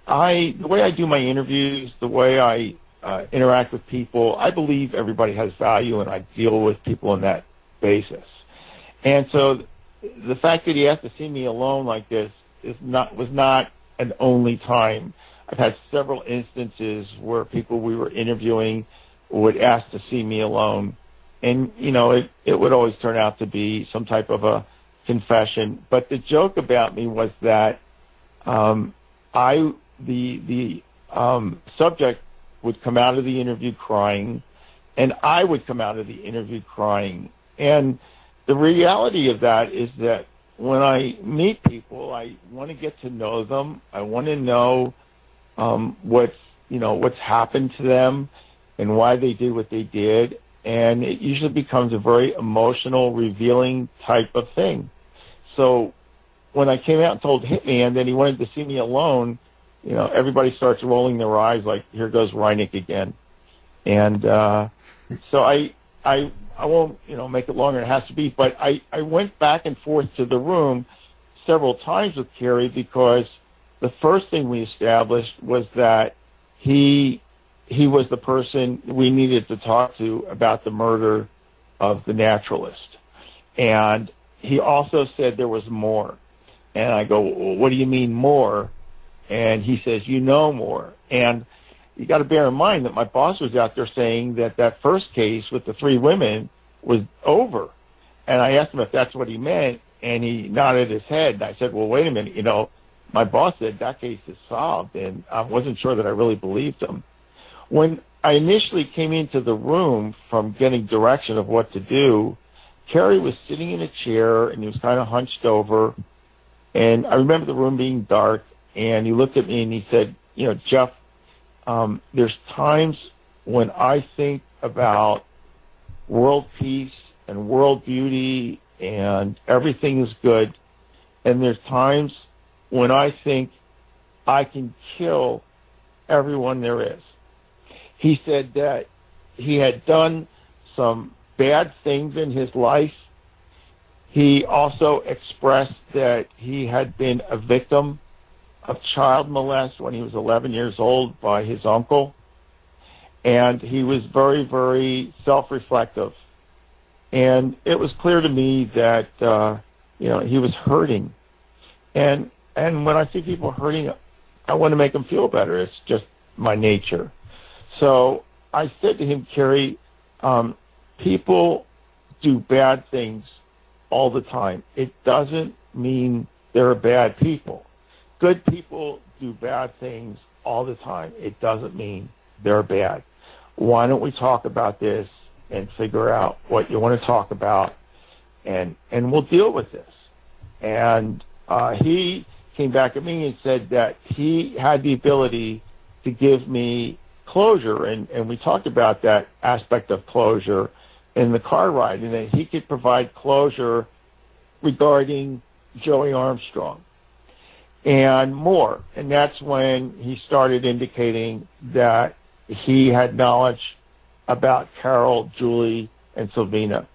the way I do my interviews, the way I interact with people, I believe everybody has value, and I deal with people on that basis. And so the fact that he has to see me alone like this was not an only time. I've had several instances where people we were interviewing would ask to see me alone. And, it would always turn out to be some type of a confession. But the joke about me was that the subject would come out of the interview crying, and I would come out of the interview crying. And the reality of that is that when I meet people, I want to get to know them. I want to know what's happened to them and why they did what they did. And it usually becomes a very emotional, revealing type of thing. So when I came out and told Hitman that he wanted to see me alone, everybody starts rolling their eyes like, here goes Rinek again. And so I won't, make it longer than it has to be, but I went back and forth to the room several times with Cary, because the first thing we established was that he was the person we needed to talk to about the murder of the naturalist. And he also said there was more. And I go, well, what do you mean more? And he says, more. And you got to bear in mind that my boss was out there saying that first case with the 3 women was over. And I asked him if that's what he meant, and he nodded his head. And I said, well, wait a minute, my boss said that case is solved, and I wasn't sure that I really believed him. When I initially came into the room from getting direction of what to do, Cary was sitting in a chair, and he was kind of hunched over. And I remember the room being dark, and he looked at me and he said, Jeff, there's times when I think about world peace and world beauty and everything is good, and there's times when I think I can kill everyone there is. He said that he had done some bad things in his life. He also expressed that he had been a victim of child molest when he was 11 years old by his uncle. And he was very, very self-reflective. And it was clear to me that, he was hurting. And when I see people hurting, I want to make them feel better. It's just my nature. So I said to him, Cary, people do bad things all the time. It doesn't mean they're bad people. Good people do bad things all the time. It doesn't mean they're bad. Why don't we talk about this and figure out what you want to talk about, and we'll deal with this. And he came back at me and said that he had the ability to give me closure, and we talked about that aspect of closure in the car ride, and that he could provide closure regarding Joey Armstrong. and more. And that's when he started indicating that he had knowledge about Carol, Julie, and Sylvina.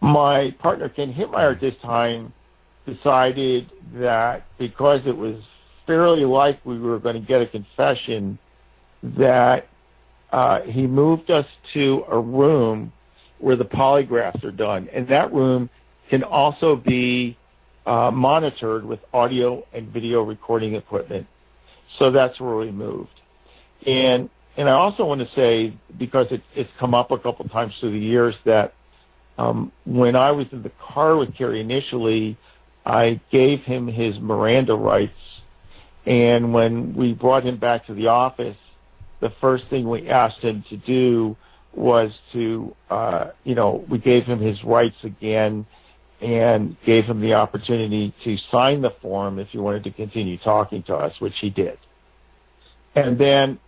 My partner, Ken Hittmeyer, at this time decided that because it was fairly likely we were going to get a confession, that he moved us to a room where the polygraphs are done. And that room can also be monitored with audio and video recording equipment. So that's where we moved. And I also want to say, because it's come up a couple times through the years, that when I was in the car with Cary initially, I gave him his Miranda rights. And when we brought him back to the office, the first thing we asked him to do was to, we gave him his rights again and gave him the opportunity to sign the form if he wanted to continue talking to us, which he did. And then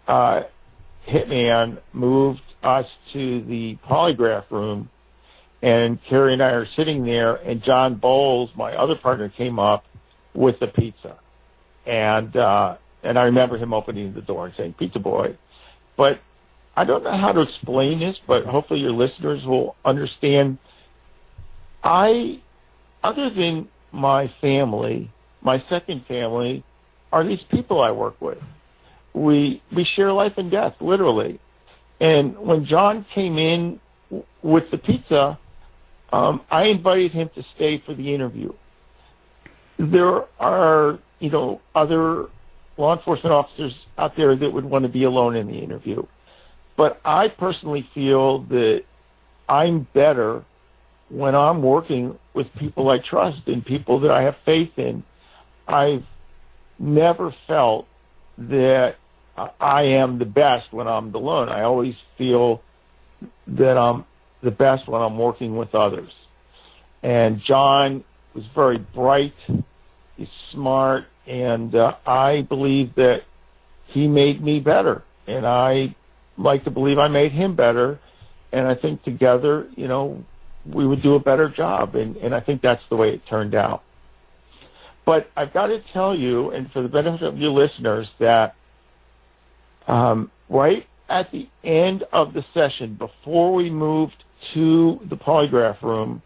Hitman moved us to the polygraph room, and Cary and I are sitting there, and John Bowles, my other partner, came up with the pizza. And I remember him opening the door and saying, "Pizza boy." But I don't know how to explain this, but hopefully your listeners will understand. Other than my family, my second family are these people I work with. We share life and death, literally. And when John came in with the pizza, I invited him to stay for the interview. There are, other law enforcement officers out there that would want to be alone in the interview. But I personally feel that I'm better when I'm working with people I trust and people that I have faith in. I've never felt that I am the best when I'm alone. I always feel that I'm the best when I'm working with others. And John was very bright, he's smart, and I believe that he made me better. And I like to believe I made him better. And I think together, we would do a better job. And I think that's the way it turned out. But I've got to tell you, and for the benefit of your listeners, that right at the end of the session, before we moved to the polygraph room,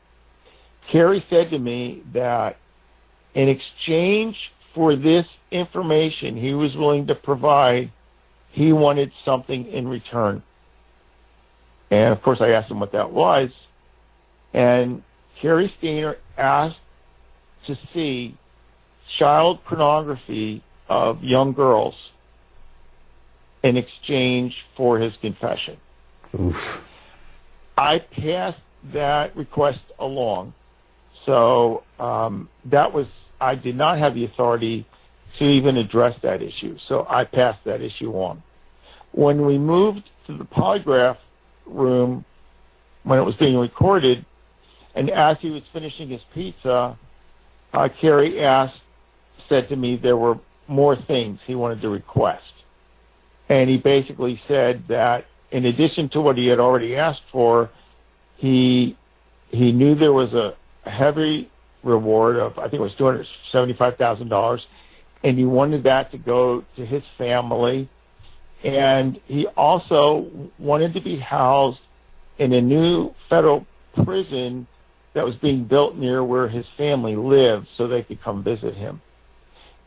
Cary said to me that in exchange for this information he was willing to provide, he wanted something in return. And, of course, I asked him what that was. And Cary Stayner asked to see child pornography of young girls in exchange for his confession. Oof. I passed that request along. So I did not have the authority to even address that issue. So I passed that issue on. When we moved to the polygraph room, when it was being recorded, and as he was finishing his pizza, Cary said to me there were more things he wanted to request. And he basically said that in addition to what he had already asked for, he knew there was a heavy reward of, I think it was $275,000, and he wanted that to go to his family. And he also wanted to be housed in a new federal prison that was being built near where his family lived so they could come visit him.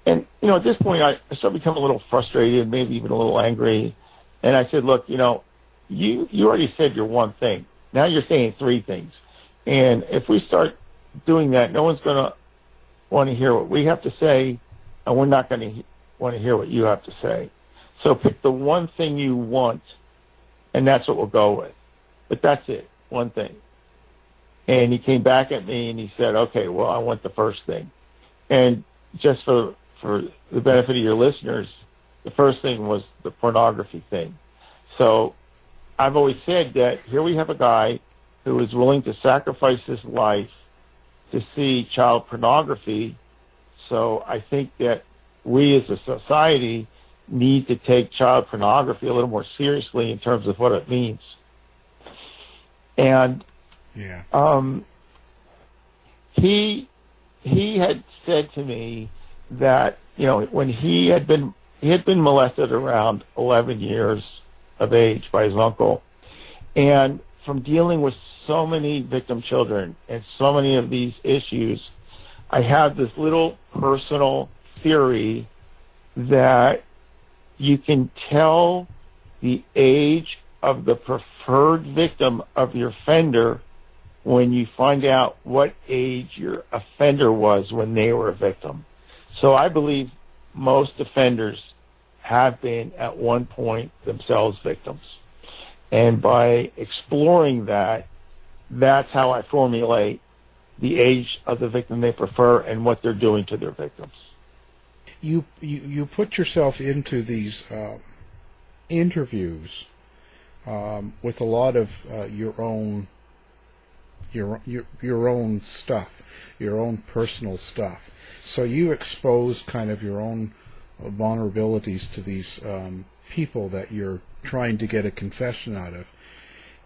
And, at this point, I started becoming a little frustrated, maybe even a little angry. And I said, look, you already said your one thing. Now you're saying three things. And if we start doing that, no one's going to want to hear what we have to say, and we're not going to want to hear what you have to say. So pick the one thing you want, and that's what we'll go with. But that's it, one thing. And he came back at me and he said, okay, well, I want the first thing. And just for the benefit of your listeners, the first thing was the pornography thing. So I've always said that here we have a guy who is willing to sacrifice his life to see child pornography. So I think that we as a society need to take child pornography a little more seriously in terms of what it means. And yeah. he had said to me that, when he had been molested around 11 years of age by his uncle, and from dealing with so many victim children and so many of these issues, I have this little personal theory that you can tell the age of the preferred victim of your offender when you find out what age your offender was when they were a victim. So I believe most offenders have been at one point themselves victims. And by exploring that, that's how I formulate the age of the victim they prefer and what they're doing to their victims. You put yourself into these interviews with a lot of your own stuff, your own personal stuff. So you expose kind of your own vulnerabilities to these people that you're trying to get a confession out of.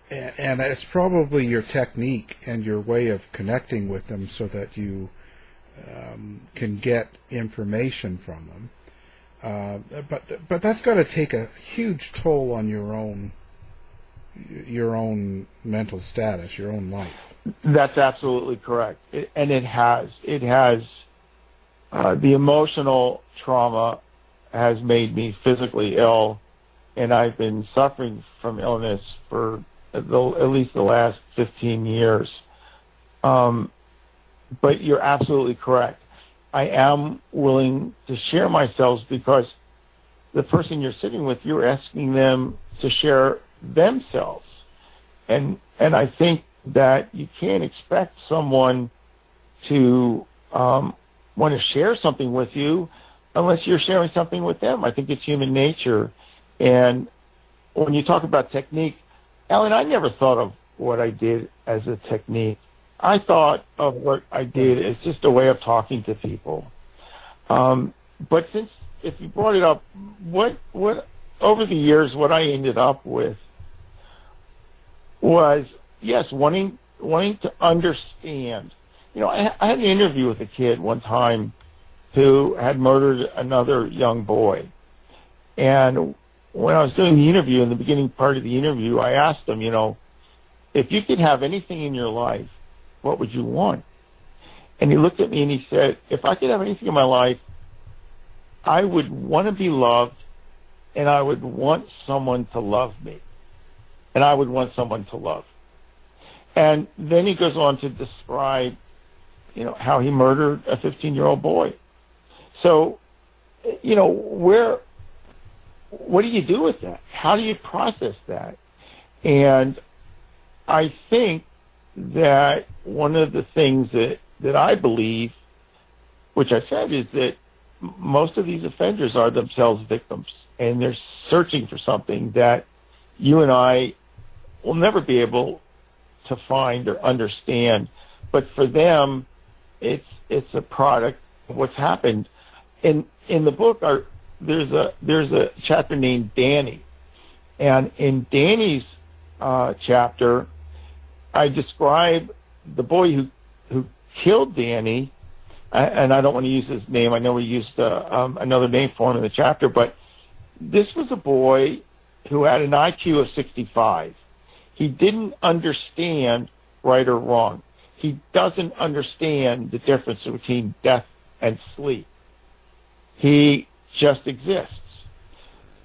And it's probably your technique and your way of connecting with them so that you can get information from them. But that's got to take a huge toll on your own mental status, your own life. That's absolutely correct. It has. The emotional trauma has made me physically ill, and I've been suffering from illness for at least the last 15 years. But you're absolutely correct. I am willing to share myself because the person you're sitting with, you're asking them to share themselves. And I think that you can't expect someone to want to share something with you unless you're sharing something with them. I think it's human nature. And when you talk about technique, Alan, I never thought of what I did as a technique. I thought of what I did as just a way of talking to people. But if you brought it up, what over the years, what I ended up with was, yes, wanting to understand. I had an interview with a kid one time who had murdered another young boy. And when I was doing the interview, in the beginning part of the interview, I asked him, if you could have anything in your life, what would you want? And he looked at me and he said, if I could have anything in my life, I would want to be loved, and I would want someone to love me. And I would want someone to love. And then he goes on to describe, how he murdered a 15-year-old boy. So, what do you do with that? How do you process that? And I think that one of the things that I believe, which I said, is that most of these offenders are themselves victims, and they're searching for something that you and I will never be able to find or understand. But for them, it's a product of what's happened. In the book, there's a chapter named Danny, and in Danny's chapter, I describe the boy who killed Danny, and I don't want to use his name. I know we used another name for him in the chapter, but this was a boy who had an IQ of 65. He didn't understand right or wrong. He doesn't understand the difference between death and sleep. He just exists.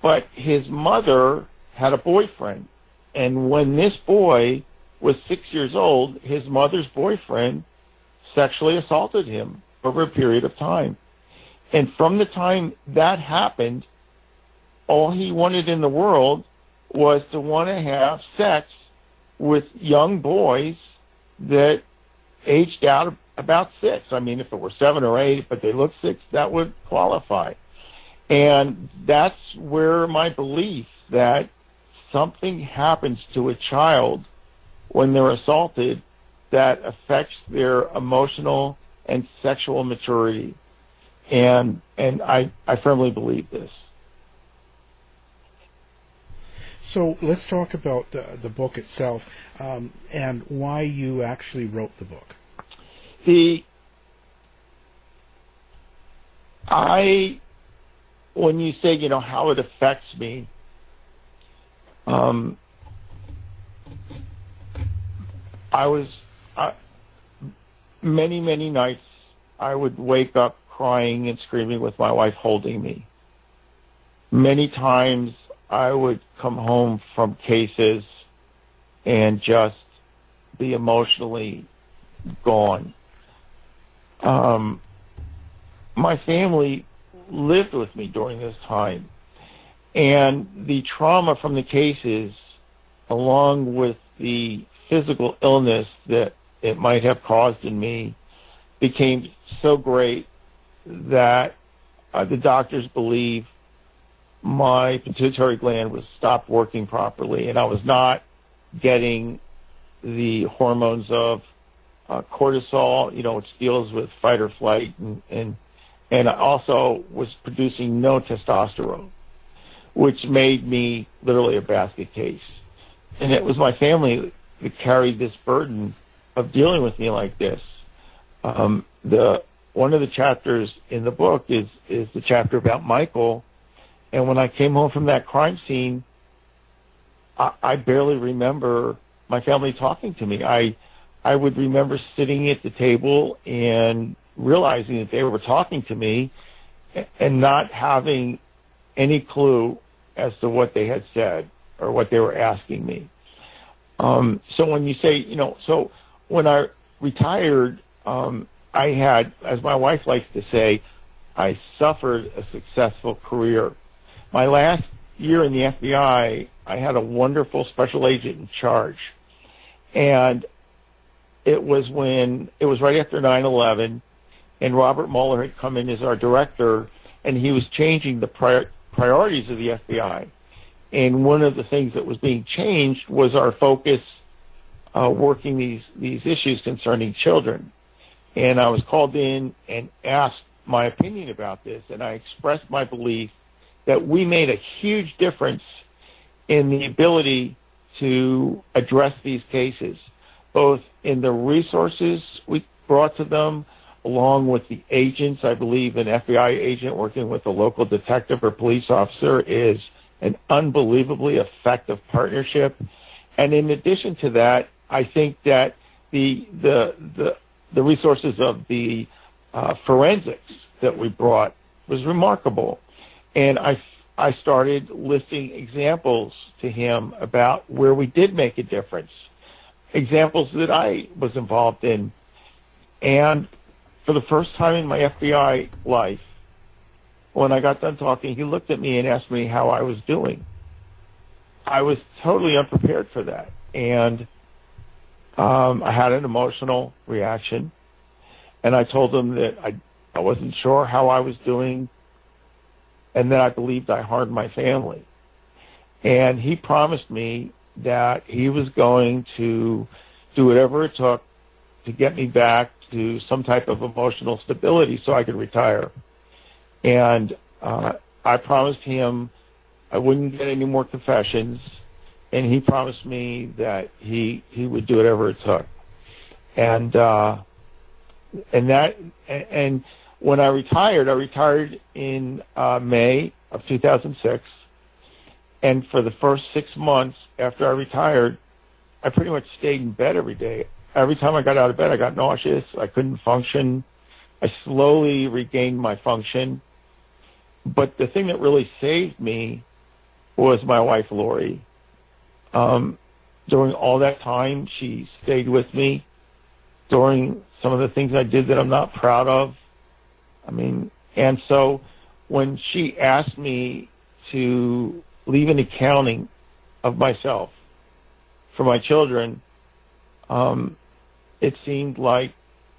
But his mother had a boyfriend, and when this boy was 6 years old, his mother's boyfriend sexually assaulted him over a period of time. And from the time that happened, all he wanted in the world was to want to have sex with young boys that aged out about 6. I mean, if it were 7 or 8, but they looked 6, that would qualify. And that's where my belief that something happens to a child when they're assaulted that affects their emotional and sexual maturity. And I firmly believe this. So let's talk about the book itself and why you actually wrote the book. When you say, how it affects me, many, many nights I would wake up crying and screaming with my wife holding me. Many times I would come home from cases and just be emotionally gone. My family lived with me during this time, and the trauma from the cases, along with the physical illness that it might have caused in me, became so great that the doctors believe my pituitary gland was stopped working properly, and I was not getting the hormones of cortisol, which deals with fight or flight, and I also was producing no testosterone, which made me literally a basket case. And it was my family that carried this burden of dealing with me like this. One of the chapters in the book is the chapter about Michael. And when I came home from that crime scene, I barely remember my family talking to me. I would remember sitting at the table and realizing that they were talking to me and not having any clue as to what they had said or what they were asking me. So when you say, so when I retired, I had, as my wife likes to say, I suffered a successful career. My last year in the FBI, I had a wonderful special agent in charge. And it was right after 9/11, and Robert Mueller had come in as our director, and he was changing the priorities of the FBI. And one of the things that was being changed was our focus working these issues concerning children. And I was called in and asked my opinion about this, and I expressed my belief that we made a huge difference in the ability to address these cases, both in the resources we brought to them, along with the agents. I believe an FBI agent working with a local detective or police officer is an unbelievably effective partnership. And in addition to that, I think that the resources of the forensics that we brought was remarkable. And I started listing examples to him about where we did make a difference, examples that I was involved in. And for the first time in my FBI life, when I got done talking, he looked at me and asked me how I was doing. I was totally unprepared for that. And I had an emotional reaction. And I told him that I wasn't sure how I was doing, and that I believed I harmed my family. And he promised me that he was going to do whatever it took to get me back to some type of emotional stability so I could retire. And I promised him I wouldn't get any more confessions, and he promised me that he would do whatever it took. And when I retired in May of 2006, and for the first 6 months after I retired, I pretty much stayed in bed every day. Every time I got out of bed, I got nauseous. I couldn't function. I slowly regained my function. But the thing that really saved me was my wife, Lori. During all that time, she stayed with me during some of the things I did that I'm not proud of. And so when she asked me to leave an accounting of myself for my children, it seemed like,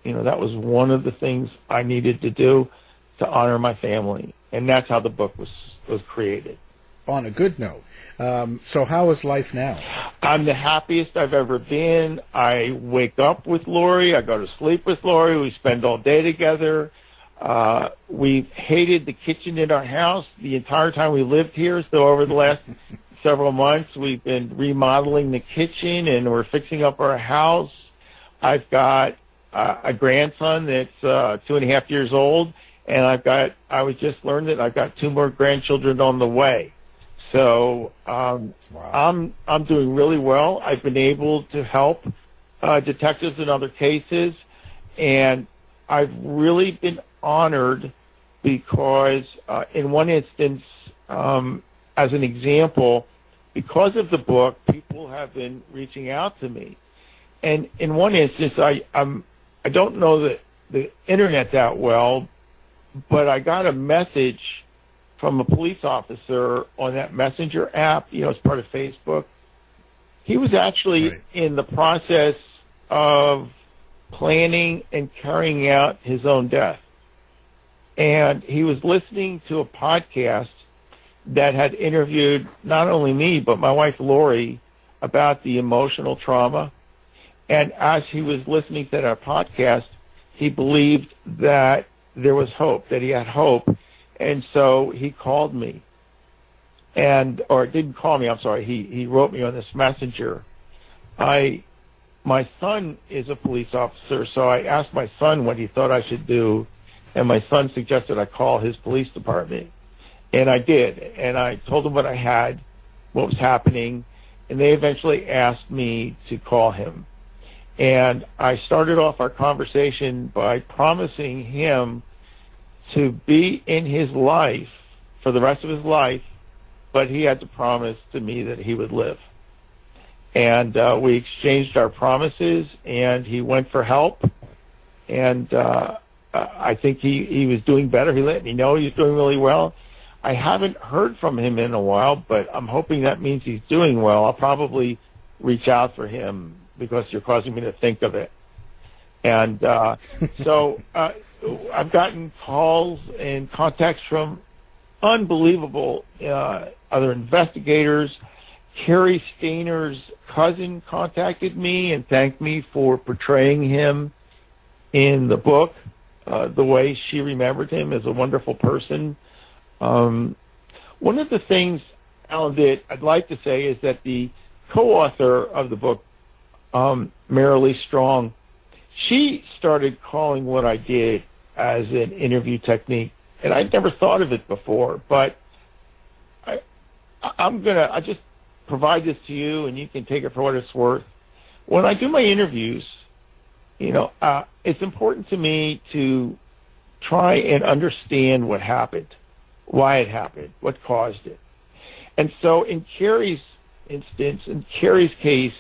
that was one of the things I needed to do to honor my family. And that's how the book was created. On a good note. So how is life now? I'm the happiest I've ever been. I wake up with Lori. I go to sleep with Lori. We spend all day together. We've hated the kitchen in our house the entire time we lived here. So over the last several months, we've been remodeling the kitchen, and we're fixing up our house. I've got a grandson that's 2.5 years old, and I was just learned that I've got 2 more grandchildren on the way. So Wow. I'm doing really well. I've been able to help detectives in other cases, and I've really been honored because in one instance, as an example, because of the book, people have been reaching out to me. And in one instance, I don't know the internet that well, but I got a message from a police officer on that messenger app, as part of Facebook. He was actually in the process of planning and carrying out his own death. And he was listening to a podcast that had interviewed not only me, but my wife, Lori, about the emotional trauma. And as he was listening to that podcast, he believed that there was hope, that he had hope. And so he called me. Or didn't call me, I'm sorry. He wrote me on this messenger. My son is a police officer, so I asked my son what he thought I should do, and my son suggested I call his police department. And I did, and I told them what I had, what was happening, and they eventually asked me to call him. And I started off our conversation by promising him to be in his life for the rest of his life, but he had to promise to me that he would live. And we exchanged our promises, and he went for help, and I think he was doing better. He let me know he was doing really well. I haven't heard from him in a while, but I'm hoping that means he's doing well. I'll probably reach out for him because you're causing me to think of it. And so I've gotten calls and contacts from unbelievable other investigators. Cary Stayner's cousin contacted me and thanked me for portraying him in the book, the way she remembered him as a wonderful person. One of the things, Alan, that I'd like to say is that the co-author of the book, Marilee Strong, she started calling what I did as an interview technique, and I'd never thought of it before, but I just provide this to you, and you can take it for what it's worth. When I do my interviews, it's important to me to try and understand what happened, why it happened, what caused it. And so in Cary's instance, in Cary's case,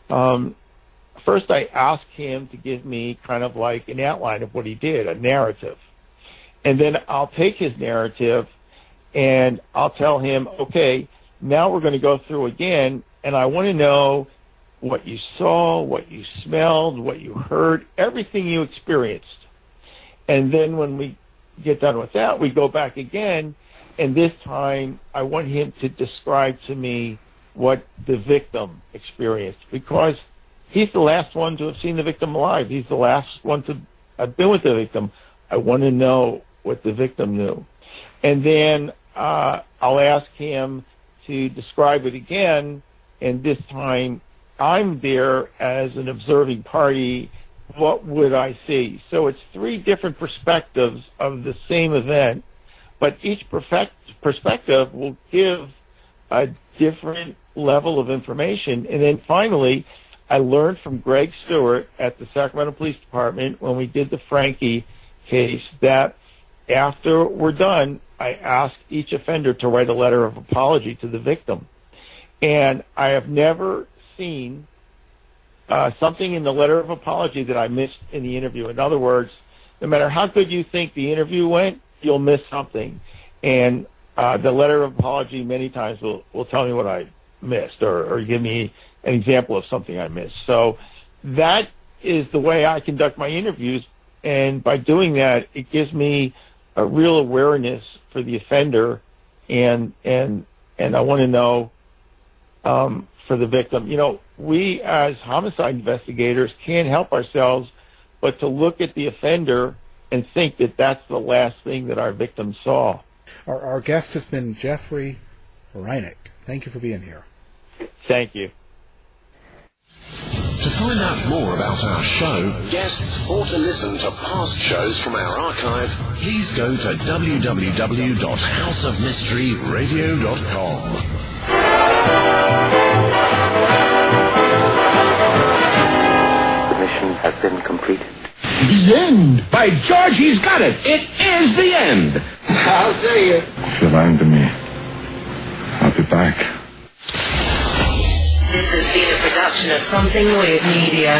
first I asked him to give me kind of like an outline of what he did, a narrative. And then I'll take his narrative and I'll tell him, okay, now we're going to go through again, and I want to know what you saw, what you smelled, what you heard, everything you experienced. And then when we get done with that, we go back again, and this time I want him to describe to me what the victim experienced, because he's the last one to have seen the victim alive. He's the last one to have been with the victim. I want to know what the victim knew. And then I'll ask him to describe it again, and this time I'm there as an observing party. What would I see? So it's 3 different perspectives of the same event, but each perspective will give a different level of information. And then finally, I learned from Greg Stewart at the Sacramento Police Department when we did the Frankie case that after we're done, I ask each offender to write a letter of apology to the victim. And I have never seen something in the letter of apology that I missed in the interview. In other words, no matter how good you think the interview went, you'll miss something. And the letter of apology many times will tell me what I missed or give me an example of something I missed. So that is the way I conduct my interviews. And by doing that, it gives me a real awareness for the offender, and I want to know for the victim. We as homicide investigators can't help ourselves but to look at the offender and think that that's the last thing that our victim saw. Our guest has been Jeffrey Rinek. Thank you for being here. Thank you. To find out more about our show, guests, or to listen to past shows from our archive, please go to www.houseofmysteryradio.com. The mission has been completed. The end! By George, he's got it! It is the end! I'll say it. If you're lying to me, I'll be back. This has been a production of Something Weird Media.